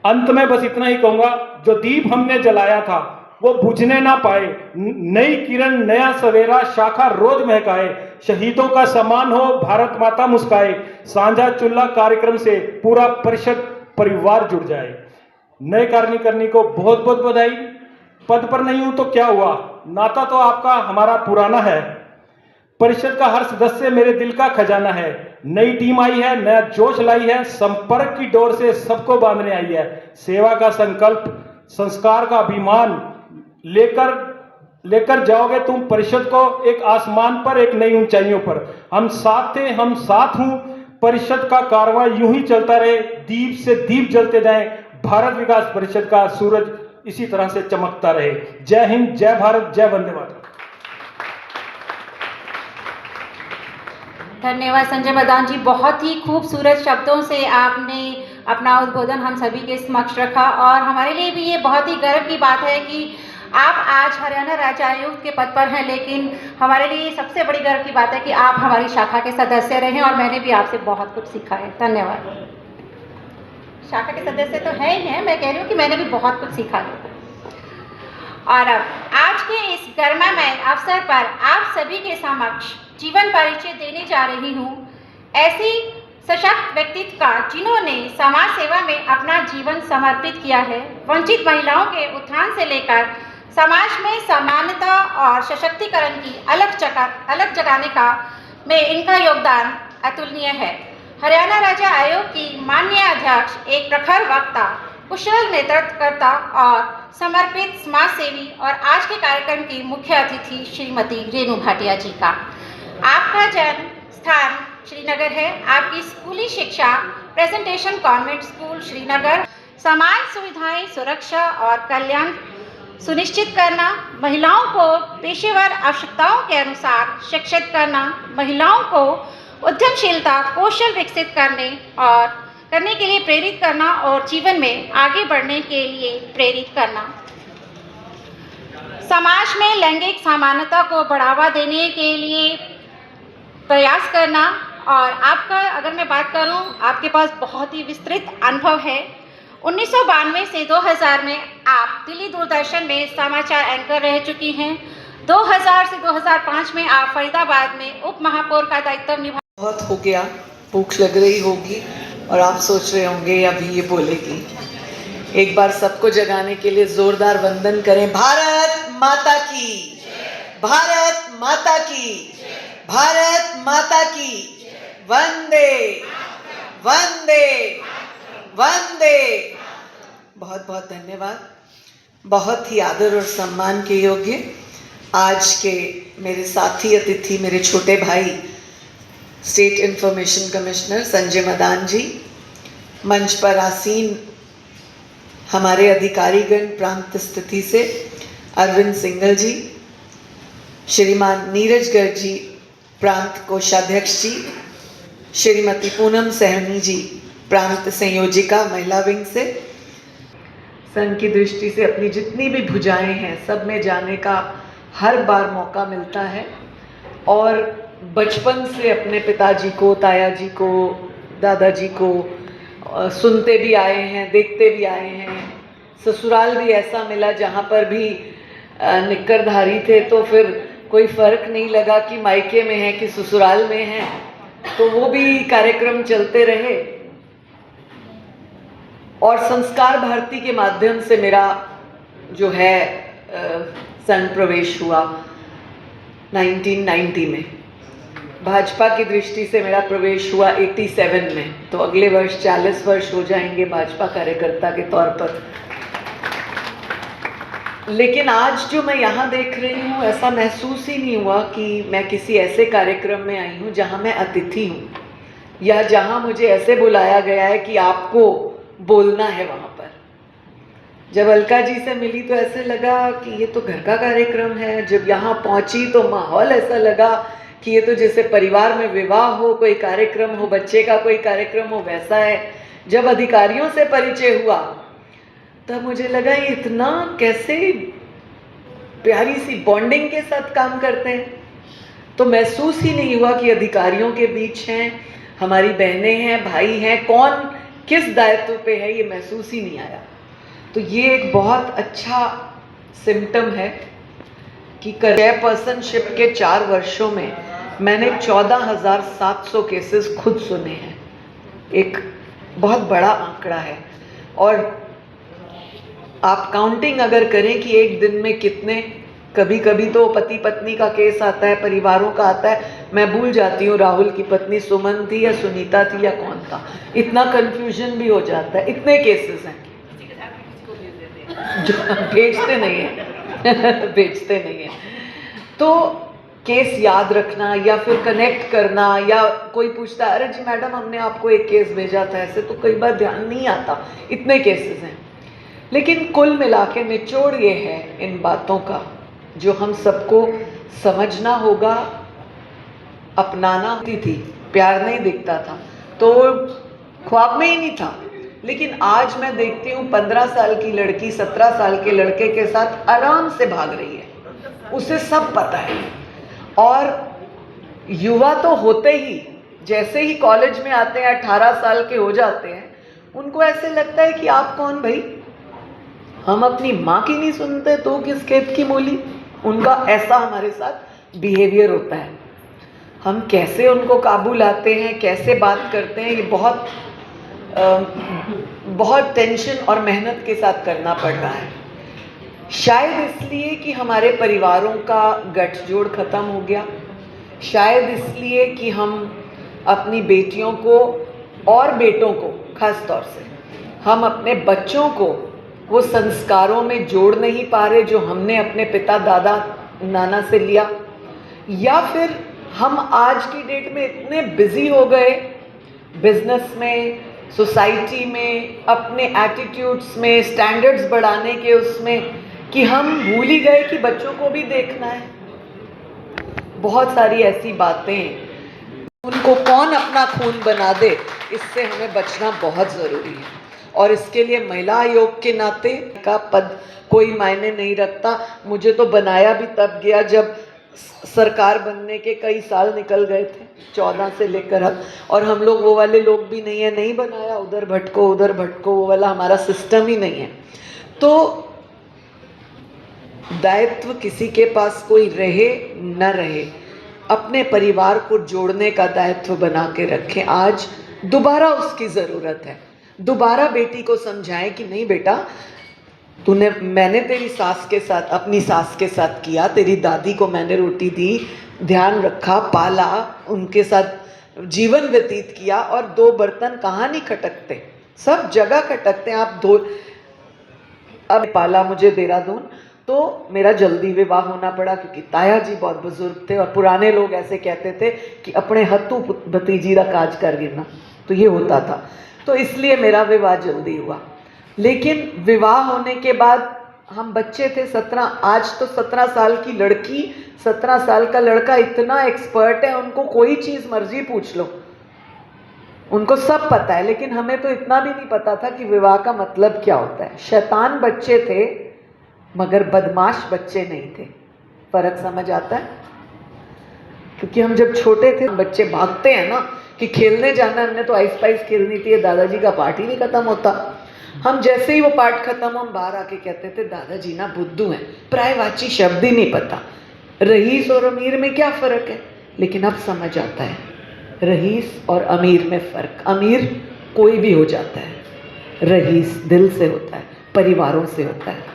अंत में बस इतना ही कहूंगा, जो दीप हमने जलाया था वो बुझने ना पाए, नई किरण, नया सवेरा शाखा रोज महकाए, शहीदों का सम्मान हो, भारत माता मुस्काए, साझा चूल्हा कार्यक्रम से पूरा परिषद परिवार जुड़ जाए। नए कार्यकारिणी को बहुत बहुत बधाई। पद पर नहीं हूं तो क्या हुआ, नाता तो आपका हमारा पुराना है। परिषद का हर सदस्य मेरे दिल का खजाना है। नई टीम आई है, नया जोश लाई है, संपर्क की डोर से सबको बांधने आई है। सेवा का संकल्प, संस्कार का अभिमान लेकर जाओगे तुम परिषद को एक आसमान पर, एक नई ऊंचाइयों पर। हम साथ थे, हम साथ हूं। परिषद का कारवां यूं ही चलता रहे, दीप से दीप जलते जाएं, भारत विकास परिषद का सूरज इसी तरह से चमकता रहे। जय हिंद, जय भारत, जय वंदे मातरम। धन्यवाद संजय मदान जी, बहुत ही खूबसूरत शब्दों से आपने अपना उद्बोधन हम सभी के समक्ष रखा और हमारे लिए भी ये बहुत ही गर्व की बात है कि आप आज हरियाणा राज्य आयुक्त के पद पर हैं, लेकिन हमारे लिए सबसे बड़ी गर्व की बात है कि आप हमारी शाखा के सदस्य रहे और मैंने भी आपसे बहुत कुछ सीखा है। धन्यवाद। शाखा के सदस्य तो है ही हैं, मैं कह रही हूँ कि मैंने भी बहुत कुछ सीखा है। और अब आज के इस गर्मामय अवसर पर आप सभी के समक्ष जीवन परिचय देने जा रही हूँ ऐसी सशक्त व्यक्तित्व का जिन्होंने समाज सेवा में अपना जीवन समर्पित किया है। वंचित महिलाओं के उत्थान से लेकर समाज में समानता और सशक्तिकरण की अलग जगाने का में इनका योगदान अतुलनीय है। हरियाणा राज्य आयोग की माननीय अध्यक्ष एक प्रखर वक्ता, कुशल नेतृत्वकर्ता और समर्पित समाज सेवी और आज के कार्यक्रम की मुख्य अतिथि श्रीमती रेणु भाटिया जी का। आपका जन्म स्थान श्रीनगर है। आपकी स्कूली शिक्षा प्रेजेंटेशन कॉन्वेंट स्कूल श्रीनगर, समाज सुविधाएं, सुरक्षा और कल्याण सुनिश्चित करना, महिलाओं को पेशेवर आवश्यकताओं के अनुसार शिक्षित करना, महिलाओं को उद्यमशीलता कौशल विकसित करने के लिए प्रेरित करना और जीवन में आगे बढ़ने के लिए प्रेरित करना, समाज में लैंगिक समानता को बढ़ावा देने के लिए प्रयास करना। और आपका अगर मैं बात करूं, आपके पास बहुत ही विस्तृत अनुभव है। 1992 से 2000 में आप दिल्ली दूरदर्शन में समाचार एंकर रह चुकी हैं। 2000 से 2005 में आप फरीदाबाद में उप महापौर का दायित्व निभा। बहुत हो गया, भूख लग रही होगी और आप सोच रहे होंगे अभी ये बोलेगी। एक बार सबको जगाने के लिए जोरदार वंदन करें। भारत माता की, भारत माता की, भारत माता की, वंदे वंदे वंदे। बहुत बहुत धन्यवाद। बहुत ही आदर और सम्मान के योग्य आज के मेरे साथी अतिथि, मेरे छोटे भाई state information commissioner Sanjay Madan ji, मंच पर आसीन हमारे अधिकारीगण प्रांत स्थिति से अरविंद सिंघल जी, श्रीमान नीरज गर्ग जी प्रांत कोषाध्यक्ष जी, श्रीमती पूनम सहनी जी प्रांत संयोजिका महिला विंग से। संघ की दृष्टि से अपनी जितनी भी भुजाएं हैं सब में जाने का हर बार मौका मिलता है और बचपन से अपने पिताजी को, ताया जी को, दादाजी को सुनते भी आए हैं, देखते भी आए हैं। ससुराल भी ऐसा मिला जहाँ पर भी निक्करधारी थे, तो फिर कोई फ़र्क नहीं लगा कि मायके में हैं कि ससुराल में हैं, तो वो भी कार्यक्रम चलते रहे। और संस्कार भारती के माध्यम से मेरा जो है संघ प्रवेश हुआ 1990 में। भाजपा की दृष्टि से मेरा प्रवेश हुआ 87 में, तो अगले वर्ष 40 वर्ष हो जाएंगे भाजपा कार्यकर्ता के तौर पर। लेकिन आज जो मैं यहाँ देख रही हूँ, ऐसा महसूस ही नहीं हुआ कि मैं किसी ऐसे कार्यक्रम में आई हूँ जहाँ मैं अतिथि हूँ या जहाँ मुझे ऐसे बुलाया गया है कि आपको बोलना है वहाँ पर। जब अलका जी से मिली तो ऐसे लगा कि ये तो घर का कार्यक्रम है। जब यहाँ पहुँची तो माहौल ऐसा लगा कि ये तो जैसे परिवार में विवाह हो, कोई कार्यक्रम हो, बच्चे का कोई कार्यक्रम हो, वैसा है। जब अधिकारियों से परिचय हुआ तब मुझे लगा ये इतना कैसे प्यारी सी बॉन्डिंग के साथ काम करते हैं। तो महसूस ही नहीं हुआ कि अधिकारियों के बीच हैं, हमारी बहनें हैं, भाई हैं, कौन किस दायित्व पे है, ये महसूस ही नहीं आया। तो ये एक बहुत अच्छा सिम्टम है कि चेयरपर्सनशिप के 4 वर्षों में मैंने 14,700 केसेस खुद सुने हैं। एक बहुत बड़ा आंकड़ा है। और आप काउंटिंग अगर करें कि एक दिन में कितने, कभी कभी तो पति पत्नी का केस आता है, परिवारों का आता है, मैं भूल जाती हूँ राहुल की पत्नी सुमन थी या सुनीता थी या कौन था, इतना कंफ्यूजन भी हो जाता है। इतने केसेस हैं जो भेजते नहीं है भेजते नहीं है। तो केस याद रखना या फिर कनेक्ट करना, या कोई पूछता है अरे जी मैडम हमने आपको एक केस भेजा था ऐसे, तो कई बार ध्यान नहीं आता, इतने केसेस हैं। लेकिन कुल मिला के निचोड़ ये है इन बातों का जो हम सबको समझना होगा, अपनाना होती थी। प्यार नहीं दिखता था तो ख्वाब में ही नहीं था, लेकिन आज मैं देखती हूँ 15 साल की लड़की 17 साल के लड़के के साथ आराम से भाग रही है, उसे सब पता है। और युवा तो होते ही, जैसे ही कॉलेज में आते हैं 18 साल के हो जाते हैं, उनको ऐसे लगता है कि आप कौन भाई, हम अपनी माँ की नहीं सुनते तो किस खेत की मूली। उनका ऐसा हमारे साथ बिहेवियर होता है। हम कैसे उनको काबू लाते हैं, कैसे बात करते हैं, ये बहुत टेंशन और मेहनत के साथ करना पड़ रहा है। शायद इसलिए कि हमारे परिवारों का गठजोड़ खत्म हो गया, शायद इसलिए कि हम अपनी बेटियों को और बेटों को, खास तौर से हम अपने बच्चों को वो संस्कारों में जोड़ नहीं पा रहे जो हमने अपने पिता दादा नाना से लिया, या फिर हम आज की डेट में इतने बिजी हो गए बिजनेस में, सोसाइटी में, अपने एटीट्यूड्स में, स्टैंडर्ड्स बढ़ाने के उसमें, कि हम भूल ही गए कि बच्चों को भी देखना है। बहुत सारी ऐसी बातें, उनको कौन अपना खून बना दे, इससे हमें बचना बहुत ज़रूरी है। और इसके लिए महिला आयोग के नाते का पद कोई मायने नहीं रखता। मुझे तो बनाया भी तब गया जब सरकार बनने के कई साल निकल गए थे, 14 से लेकर अब, और हम लोग वो वाले लोग भी नहीं है, नहीं बनाया, उधर भटको, वो वाला हमारा सिस्टम ही नहीं है। तो दायित्व किसी के पास कोई रहे न रहे, अपने परिवार को जोड़ने का दायित्व बना के रखें। आज दोबारा उसकी ज़रूरत है। दोबारा बेटी को समझाएं कि नहीं बेटा, मैंने तेरी सास के साथ, अपनी सास के साथ किया, तेरी दादी को मैंने रोटी दी, ध्यान रखा, पाला, उनके साथ जीवन व्यतीत किया, और 2 बर्तन कहाँ नहीं खटकते, सब जगह खटकते हैं। आप धो, अब पाला मुझे देहरादून, तो मेरा जल्दी विवाह होना पड़ा क्योंकि ताया जी बहुत बुजुर्ग थे और पुराने लोग ऐसे कहते थे कि अपने हत्तू भतीजी का काज कर गिरना, तो ये होता था, तो इसलिए मेरा विवाह जल्दी हुआ। लेकिन विवाह होने के बाद हम बच्चे थे 17, आज तो 17 साल की लड़की, 17 साल का लड़का इतना एक्सपर्ट है, उनको कोई चीज़ मर्जी पूछ लो, उनको सब पता है। लेकिन हमें तो इतना भी नहीं पता था कि विवाह का मतलब क्या होता है। शैतान बच्चे थे मगर बदमाश बच्चे नहीं थे। फर्क समझ आता है? क्योंकि हम जब छोटे थे, बच्चे भागते हैं ना कि खेलने जाना, हमने तो आइस पाइस खेलनी थी, दादाजी का पाठ ही नहीं खत्म होता। हम जैसे ही वो पाठ खत्म, हम बाहर आके कहते थे दादाजी ना बुद्धू हैं, प्रायवाची शब्द ही नहीं पता, रईस और अमीर में क्या फ़र्क है। लेकिन अब समझ आता है रईस और अमीर में फ़र्क। अमीर कोई भी हो जाता है, रईस दिल से होता है, परिवारों से होता है।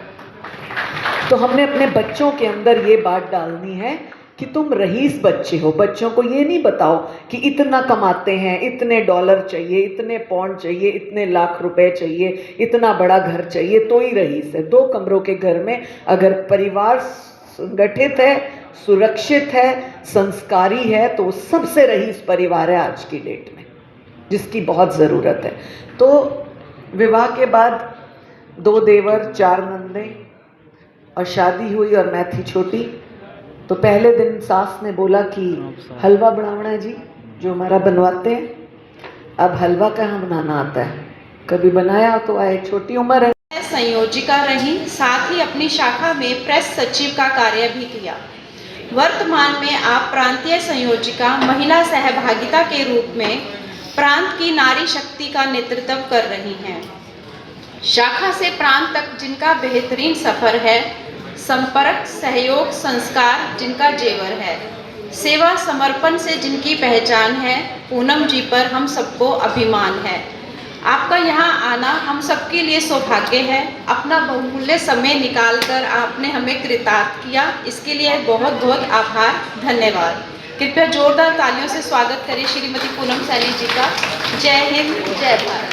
तो हमने अपने बच्चों के अंदर ये बात डालनी है कि तुम रईस बच्चे हो। बच्चों को ये नहीं बताओ कि इतना कमाते हैं, इतने डॉलर चाहिए, इतने पौंड चाहिए, इतने लाख रुपए चाहिए, इतना बड़ा घर चाहिए तो ही रईस है। 2 कमरों के घर में अगर परिवार संगठित है, सुरक्षित है, संस्कारी है, तो सबसे रईस परिवार है आज की डेट में, जिसकी बहुत ज़रूरत है। तो विवाह के बाद 2 देवर, 4 नंदे और शादी हुई और मैं थी छोटी। तो पहले दिन सास ने बोला कि हलवा बनाना है जी, जो हमारा बनवाते हैं। अब हलवा कहाँ बनाना आता है, कभी बनाया तो आए, छोटी उम्र है। संयोजिका रहीं, साथ ही अपनी शाखा में प्रेस सचिव का कार्य भी किया। वर्तमान में आप प्रांतीय संयोजिका महिला सहभागिता के रूप में प्रांत की नारी शक्ति का नेतृत्व कर रही हैं। शाखा से प्रांत तक जिनका बेहतरीन सफर है, संपर्क, सहयोग, संस्कार जिनका जेवर है, सेवा समर्पण से जिनकी पहचान है, पूनम जी पर हम सबको अभिमान है। आपका यहाँ आना हम सबके लिए सौभाग्य है। अपना बहुमूल्य समय निकालकर आपने हमें कृतार्थ किया, इसके लिए बहुत बहुत आभार, धन्यवाद। कृपया जोरदार तालियों से स्वागत करें श्रीमती पूनम सैनी जी का। जय हिंद, जय भारत।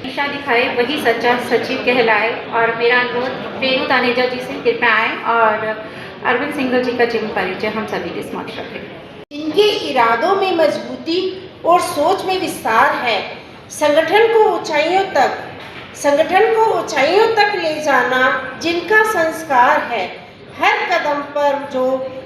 दिशा दिखाए वही सच्चा सचिव कहलाए। और मेरा अनुरोध रेणु तानेजा जी से कृपया आए और अरविंद सिंघल जी का जीवन परिचय हम सभी के समक्ष रखें। इनके इरादों में मजबूती और सोच में विस्तार है। संगठन को ऊंचाइयों तक ले जाना जिनका संस्कार है। हर कदम पर जो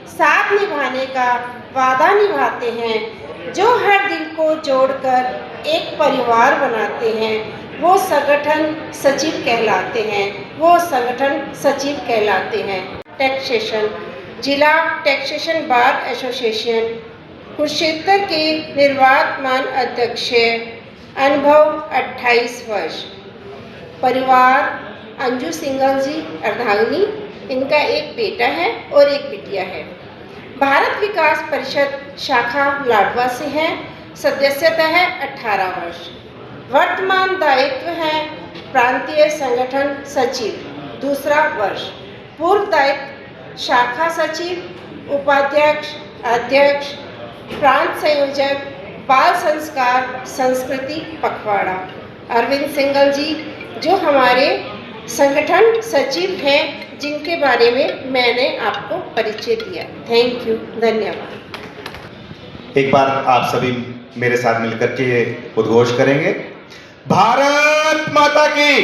साथ निभाने का वादा निभाते हैं, जो हर दिल को जोड़कर एक परिवार बनाते हैं, वो संगठन सचिव कहलाते हैं। टैक्सेशन जिला टैक्सेशन बार एसोसिएशन कुरुक्षेत्र के निर्वातमान अध्यक्ष, अनुभव 28 वर्ष। परिवार अंजू सिंघल जी अर्धांगिनी, इनका एक बेटा है और एक बिटिया है। भारत विकास परिषद शाखा लाडवा से है। सदस्यता है 18 वर्ष। वर्तमान दायित्व है प्रांतीय संगठन सचिव 2रा वर्ष। पूर्व दायित्व शाखा सचिव, उपाध्यक्ष, अध्यक्ष, प्रांत संयोजक, बाल संस्कार संस्कृति पखवाड़ा। अरविंद सिंघल जी जो हमारे संगठन सचिव हैं, जिनके बारे में मैंने आपको परिचय दिया। थैंक यू, धन्यवाद। एक बार आप सभी मेरे साथ मिलकर के उद्घोष करेंगे, भारत माता की,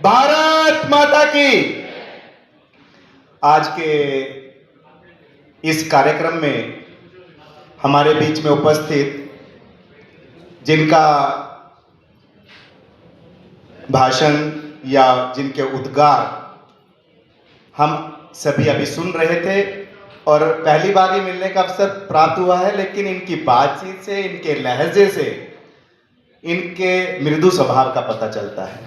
भारत माता की। आज के इस कार्यक्रम में हमारे बीच में उपस्थित जिनका भाषण या जिनके उद्गार हम सभी अभी सुन रहे थे और पहली बार ही मिलने का अवसर प्राप्त हुआ है, लेकिन इनकी बातचीत से, इनके लहजे से, इनके मृदु स्वभाव का पता चलता है,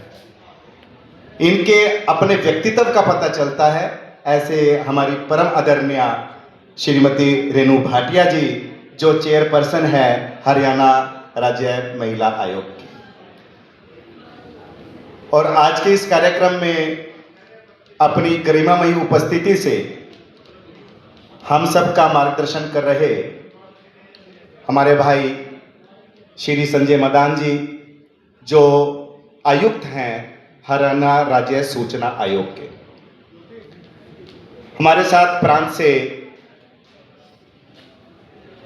इनके अपने व्यक्तित्व का पता चलता है। ऐसे हमारी परम आदरणीय श्रीमती रेणु भाटिया जी जो चेयरपर्सन है हरियाणा राज्य महिला आयोग की, और आज के इस कार्यक्रम में अपनी गरिमामयी उपस्थिति से हम सब का मार्गदर्शन कर रहे हमारे भाई श्री संजय मदान जी जो आयुक्त हैं हरियाणा राज्य सूचना आयोग के। हमारे साथ प्रांत से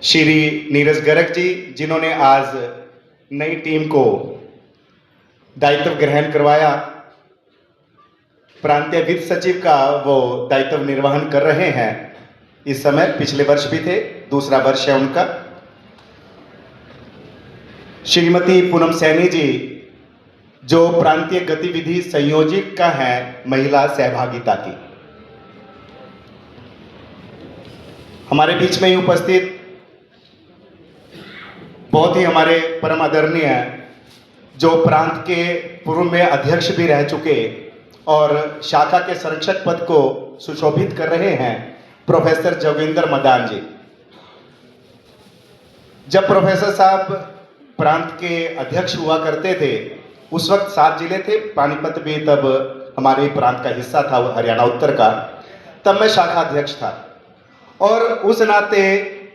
श्री नीरज गर्ग जी जिन्होंने आज नई टीम को दायित्व ग्रहण करवाया। प्रांतीय वित्त सचिव का वो दायित्व निर्वहन कर रहे हैं इस समय, पिछले वर्ष भी थे, 2रा वर्ष है उनका। श्रीमती पूनम सैनी जी जो प्रांतीय गतिविधि संयोजिका हैं महिला सहभागिता की। हमारे बीच में ही उपस्थित बहुत ही हमारे परम आदरणीय जो प्रांत के पूर्व में अध्यक्ष भी रह चुके और शाखा के संरक्षक पद को सुशोभित कर रहे हैं प्रोफेसर जोगिंदर मदान जी। जब प्रोफेसर साहब प्रांत के अध्यक्ष हुआ करते थे उस वक्त 7 जिले थे, पानीपत भी तब हमारे प्रांत का हिस्सा था हरियाणा उत्तर का, तब मैं शाखा अध्यक्ष था और उस नाते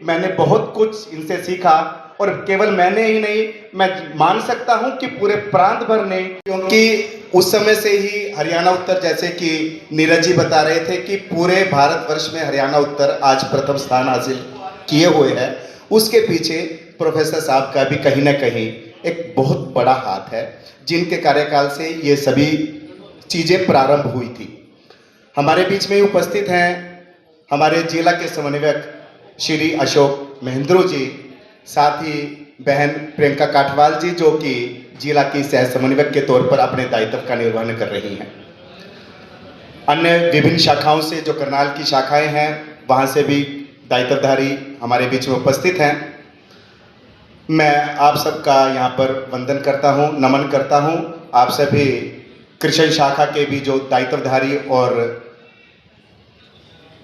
मैंने बहुत कुछ इनसे सीखा। और केवल मैंने ही नहीं, मैं मान सकता हूं कि पूरे प्रांत भर ने, क्योंकि उस समय से ही हरियाणा उत्तर, जैसे कि नीरज जी बता रहे थे कि पूरे भारतवर्ष में हरियाणा उत्तर आज प्रथम स्थान हासिल किए हुए है, उसके पीछे प्रोफेसर साहब का भी कहीं ना कहीं एक बहुत बड़ा हाथ है, जिनके कार्यकाल से ये सभी चीज़ें प्रारंभ हुई थी। हमारे बीच में उपस्थित हैं हमारे जिला के समन्वयक श्री अशोक महेंद्रो जी साथ ही बहन प्रियंका काठवाल जी जो कि जिला की सह समन्वयक के तौर पर अपने दायित्व का निर्वहन कर रही हैं। अन्य विभिन्न शाखाओं से जो करनाल की शाखाएं हैं वहाँ से भी दायित्वधारी हमारे बीच में उपस्थित हैं। मैं आप सबका यहाँ पर वंदन करता हूँ, नमन करता हूँ। आप सभी कृष्ण शाखा के भी जो दायित्वधारी और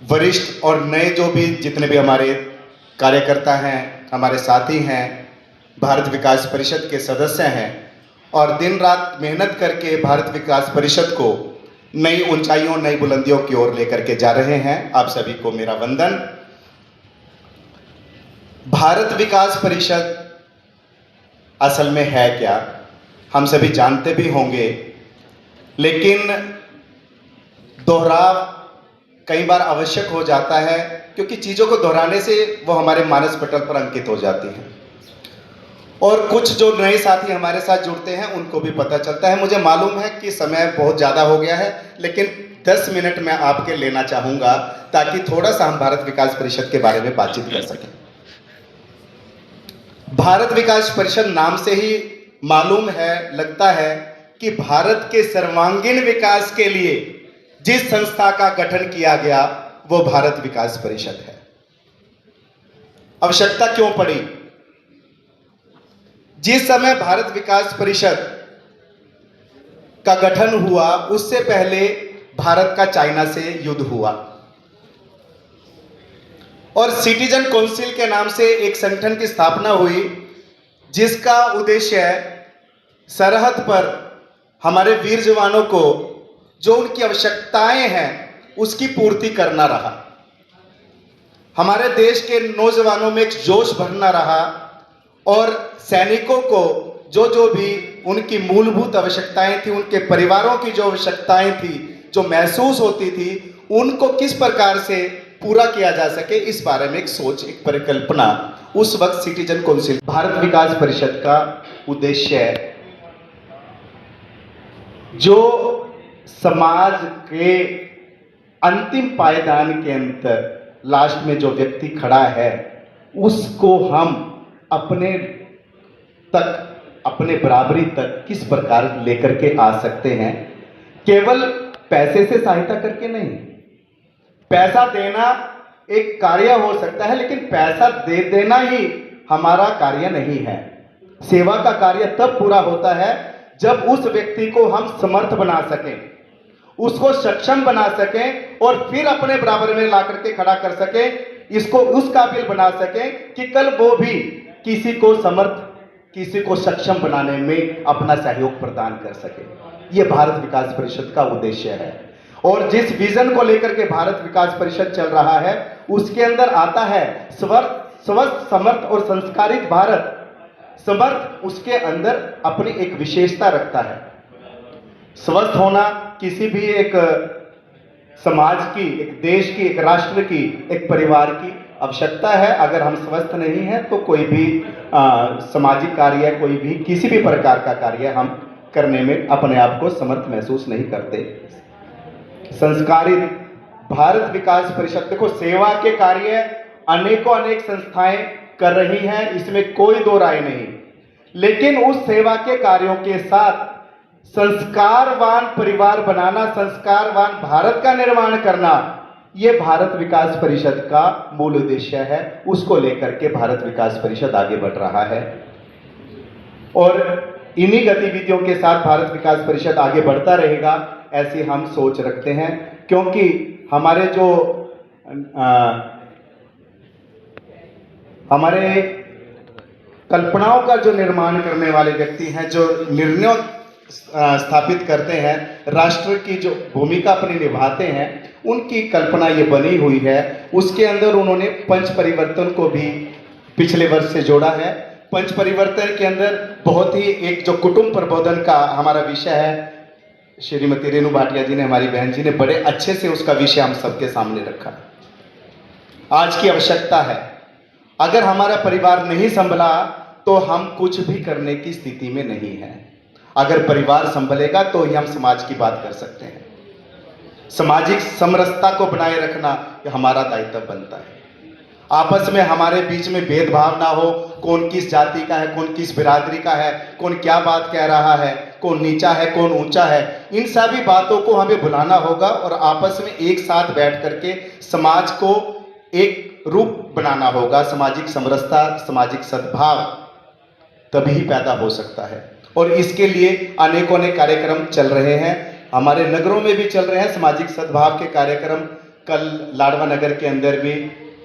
वरिष्ठ और नए जो भी जितने भी हमारे कार्यकर्ता हैं, हमारे साथी हैं, भारत विकास परिषद के सदस्य हैं और दिन रात मेहनत करके भारत विकास परिषद को नई ऊंचाइयों, नई बुलंदियों की ओर लेकर के जा रहे हैं, आप सभी को मेरा वंदन। भारत विकास परिषद असल में है क्या, हम सभी जानते भी होंगे, लेकिन दोहराव कई बार आवश्यक हो जाता है क्योंकि चीज़ों को दोहराने से वो हमारे मानस पटल पर अंकित हो जाती हैं और कुछ जो नए साथी हमारे साथ जुड़ते हैं उनको भी पता चलता है। मुझे मालूम है कि समय बहुत ज़्यादा हो गया है, लेकिन 10 मिनट मैं आपके लेना चाहूँगा ताकि थोड़ा सा हम भारत विकास परिषद के बारे में बातचीत कर सकें। भारत विकास परिषद नाम से ही मालूम है, लगता है कि भारत के सर्वांगीण विकास के लिए जिस संस्था का गठन किया गया वो भारत विकास परिषद है। आवश्यकता क्यों पड़ी? जिस समय भारत विकास परिषद का गठन हुआ उससे पहले भारत का चाइना से युद्ध हुआ और सिटीजन काउंसिल के नाम से एक संगठन की स्थापना हुई जिसका उद्देश्य सरहद पर हमारे वीर जवानों को जो उनकी आवश्यकताएं हैं उसकी पूर्ति करना रहा। हमारे देश के नौजवानों में एक जोश भरना रहा और सैनिकों को जो भी उनकी मूलभूत आवश्यकताएं थी, उनके परिवारों की जो आवश्यकताएं थी, जो महसूस होती थी, उनको किस प्रकार से पूरा किया जा सके, इस बारे में एक सोच, एक परिकल्पना उस वक्त सिटीजन काउंसिल भारत विकास परिषद का उद्देश्य है। जो समाज के अंतिम पायदान के अंतर लास्ट में जो व्यक्ति खड़ा है उसको हम अपने तक, अपने बराबरी तक किस प्रकार लेकर के आ सकते हैं। केवल पैसे से सहायता करके नहीं, पैसा देना एक कार्य हो सकता है लेकिन पैसा दे देना ही हमारा कार्य नहीं है। सेवा का कार्य तब पूरा होता है जब उस व्यक्ति को हम समर्थ बना सकें, उसको सक्षम बना सकें और फिर अपने बराबर में ला करके खड़ा कर सकें, इसको उस काबिल बना सकें कि कल वो भी किसी को समर्थ, किसी को सक्षम बनाने में अपना सहयोग प्रदान कर सके। ये भारत विकास परिषद का उद्देश्य है और जिस विजन को लेकर के भारत विकास परिषद चल रहा है उसके अंदर आता है स्वस्थ, समर्थ और संस्कारित भारत। समर्थ उसके अंदर अपनी एक विशेषता रखता है। स्वस्थ होना किसी भी एक समाज की, एक देश की, एक राष्ट्र की, एक परिवार की आवश्यकता है। अगर हम स्वस्थ नहीं हैं तो कोई भी सामाजिक कार्य, कोई भी किसी भी प्रकार का कार्य हम करने में अपने आप को समर्थ महसूस नहीं करते। संस्कारित भारत विकास परिषद, देखो सेवा के कार्य अनेकों अनेक संस्थाएं कर रही हैं, इसमें कोई दो राय नहीं, लेकिन उस सेवा के कार्यों के साथ संस्कारवान परिवार बनाना, संस्कारवान भारत का निर्माण करना, ये भारत विकास परिषद का मूल उद्देश्य है। उसको लेकर के भारत विकास परिषद आगे बढ़ रहा है और इन्हीं गतिविधियों के साथ भारत विकास परिषद आगे बढ़ता रहेगा, ऐसी हम सोच रखते हैं। क्योंकि हमारे जो हमारे कल्पनाओं का जो निर्माण करने वाले व्यक्ति हैं, जो निर्णयों स्थापित करते हैं, राष्ट्र की जो भूमिका अपनी निभाते हैं, उनकी कल्पना ये बनी हुई है। उसके अंदर उन्होंने पंच परिवर्तन को भी पिछले वर्ष से जोड़ा है। पंच परिवर्तन के अंदर बहुत ही एक जो कुटुंब प्रबोधन का हमारा विषय है, श्रीमती रेणु भाटिया जी ने, हमारी बहन जी ने बड़े अच्छे से उसका विषय हम सबके सामने रखा। आज की आवश्यकता है, अगर हमारा परिवार नहीं संभला तो हम कुछ भी करने की स्थिति में नहीं है। अगर परिवार संभलेगा तो ही हम समाज की बात कर सकते हैं। सामाजिक समरसता को बनाए रखना ये हमारा दायित्व बनता है। आपस में हमारे बीच में भेदभाव ना हो, कौन किस जाति का है, कौन किस बिरादरी का है, कौन क्या बात कह रहा है, कौन नीचा है, कौन ऊंचा है, इन सभी बातों को हमें भुलाना होगा और आपस में एक साथ बैठ करके समाज को एक रूप बनाना होगा। सामाजिक समरसता, सामाजिक सद्भाव तभी पैदा हो सकता है और इसके लिए अनेकों कार्यक्रम चल रहे हैं, हमारे नगरों में भी चल रहे हैं सामाजिक सद्भाव के कार्यक्रम। कल लाडवा नगर के अंदर भी,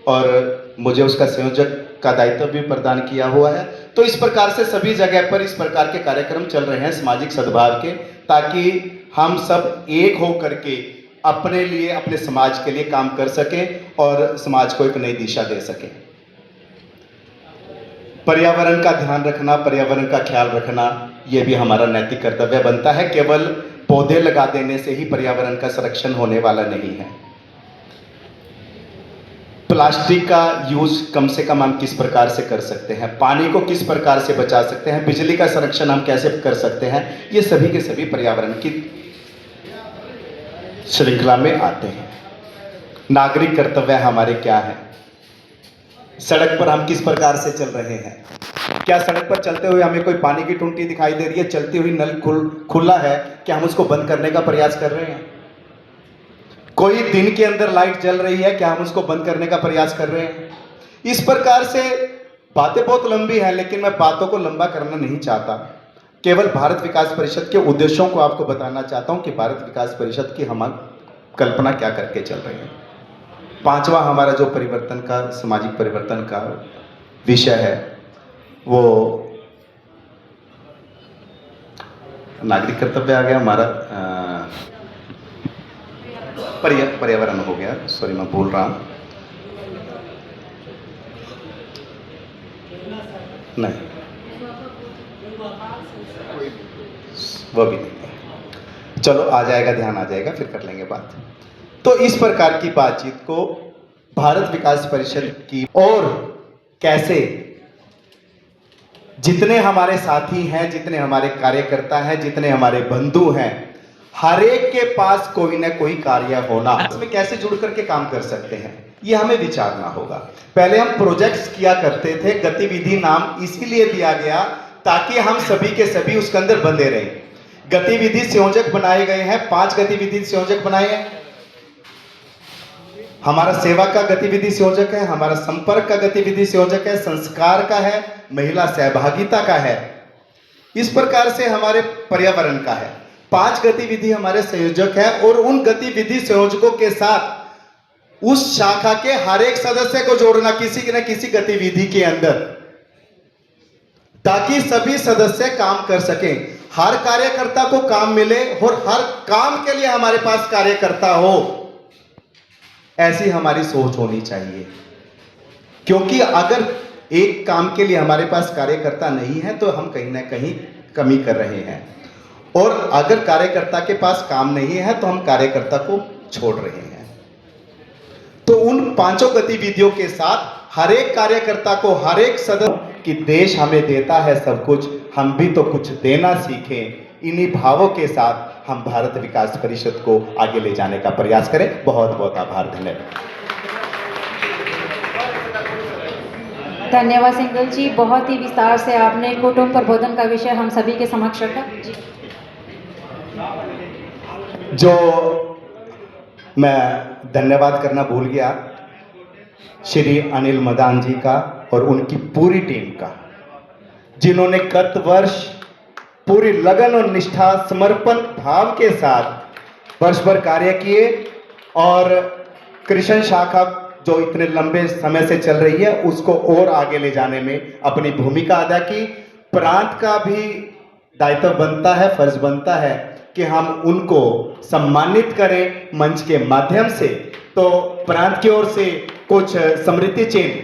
और मुझे उसका संयोजक का दायित्व भी प्रदान किया हुआ है। तो इस प्रकार से सभी जगह पर इस प्रकार के कार्यक्रम चल रहे हैं सामाजिक सद्भाव के, ताकि हम सब एक हो करके अपने लिए, अपने समाज के लिए काम कर सकें और समाज को एक नई दिशा दे सकें। पर्यावरण का ध्यान रखना, पर्यावरण का ख्याल रखना, यह भी हमारा नैतिक कर्तव्य बनता है। केवल पौधे लगा देने से ही पर्यावरण का संरक्षण होने वाला नहीं है। प्लास्टिक का यूज कम से कम हम किस प्रकार से कर सकते हैं, पानी को किस प्रकार से बचा सकते हैं, बिजली का संरक्षण हम कैसे कर सकते हैं, ये सभी के सभी पर्यावरण की श्रृंखला में आते हैं। नागरिक कर्तव्य हमारे क्या है, सड़क पर हम किस प्रकार से चल रहे हैं, क्या सड़क पर चलते हुए हमें कोई पानी की टूंटी दिखाई दे रही है, चलती हुई नल खुला है, क्या हम उसको बंद करने का प्रयास कर रहे हैं? कोई दिन के अंदर लाइट जल रही है, क्या हम उसको बंद करने का प्रयास कर रहे हैं? इस प्रकार से बातें बहुत लंबी हैं, लेकिन मैं बातों को लंबा करना नहीं चाहता। केवल भारत विकास परिषद के उद्देश्यों को आपको बताना चाहता हूं कि भारत विकास परिषद की हम कल्पना क्या करके चल रहे हैं। पांचवा हमारा जो परिवर्तन का, सामाजिक परिवर्तन का विषय है, वो नागरिक कर्तव्य आ गया हमारा, पर्यावरण हो गया, सॉरी मैं भूल रहा हूं, नहीं वो भी नहीं, चलो आ जाएगा, ध्यान आ जाएगा, फिर कर लेंगे बात। तो इस प्रकार की बातचीत को भारत विकास परिषद की, और कैसे जितने हमारे साथी हैं, जितने हमारे कार्यकर्ता हैं, जितने हमारे बंधु हैं, हर एक के पास कोई ना कोई कार्य होना, इसमें कैसे जुड़ करके काम कर सकते हैं, ये हमें विचारना होगा। पहले हम प्रोजेक्ट्स किया करते थे, गतिविधि नाम इसीलिए दिया गया ताकि हम सभी के सभी उसके अंदर बंधे रहें। गतिविधि संयोजक बनाए गए हैं, 5 गतिविधि संयोजक बनाए हैं। हमारा सेवा का गतिविधि संयोजक है, हमारा संपर्क का गतिविधि संयोजक है, संस्कार का है, महिला सहभागिता का है, इस प्रकार से हमारे पर्यावरण का है। 5 गतिविधि हमारे संयोजक है और उन गतिविधि संयोजकों के साथ उस शाखा के हर एक सदस्य को जोड़ना किसी न किसी गतिविधि के अंदर, ताकि सभी सदस्य काम कर सकें, हर कार्यकर्ता को काम मिले और हर काम के लिए हमारे पास कार्यकर्ता हो, ऐसी हमारी सोच होनी चाहिए। क्योंकि अगर एक काम के लिए हमारे पास कार्यकर्ता नहीं है तो हम कहीं ना कहीं कमी कर रहे हैं, और अगर कार्यकर्ता के पास काम नहीं है तो हम कार्यकर्ता को छोड़ रहे हैं। तो उन 5 गतिविधियों के साथ हर एक कार्यकर्ता को, हर एक सदस्य कि देश हमें देता है सब कुछ, हम भी तो कुछ देना सीखें, इन्हीं भावों के साथ हम भारत विकास परिषद को आगे ले जाने का प्रयास करें। बहुत बहुत आभार, धन्यवाद। धन्यवाद सिंगल जी, बहुत ही विस्तार से आपने कुटुंब प्रबोधन का विषय हम सभी के समक्ष रखा जी। जो मैं धन्यवाद करना भूल गया श्री अनिल मदान जी का और उनकी पूरी टीम का, जिन्होंने गत वर्ष पूरी लगन और निष्ठा, समर्पण भाव के साथ वर्ष भर कार्य किए और कृष्ण शाखा जो इतने लंबे समय से चल रही है उसको और आगे ले जाने में अपनी भूमिका अदा की। प्रांत का भी दायित्व बनता है, फर्ज बनता है कि हम उनको सम्मानित करें मंच के माध्यम से। तो प्रांत की ओर से कुछ समृद्धि चिन्ह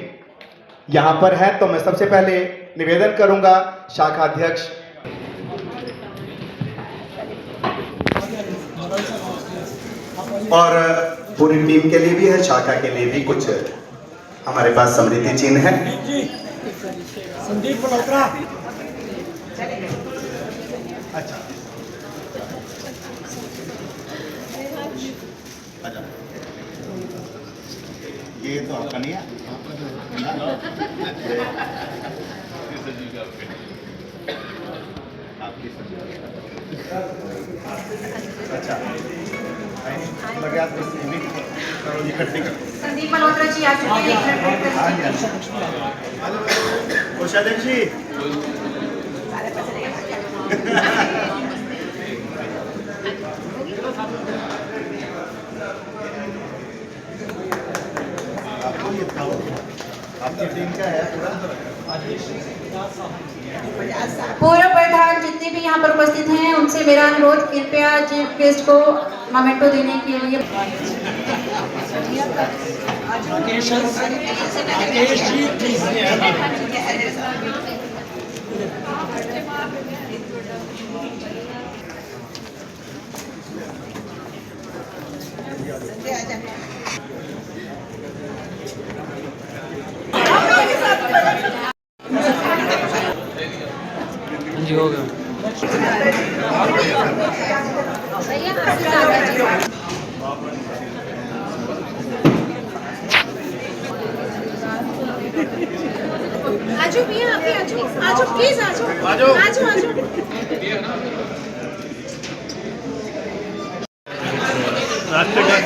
यहाँ पर है, तो मैं सबसे पहले निवेदन करूंगा शाखा अध्यक्ष और पूरी टीम के लिए भी है, शाखा के लिए भी कुछ हमारे पास समृद्धि चिन्ह है। संदीप मल्होत्रा, अच्छा ये तो आपका नहीं है। अच्छा लगे आप इकट्ठी कर। संदीप मल्होत्रा जी आ चुके हैं। हाँ जी कोषाध्यक्ष जी आपको ये बताओ आपकी टीम क्या है पूर्व प्रधान जितने भी यहाँ पर उपस्थित हैं उनसे मेरा अनुरोध कृपया चीफ गेस्ट को मोमेंटो देने के लिए। जी हो गया। आजो भैया अभी आजो प्लीज आजो रास्ते का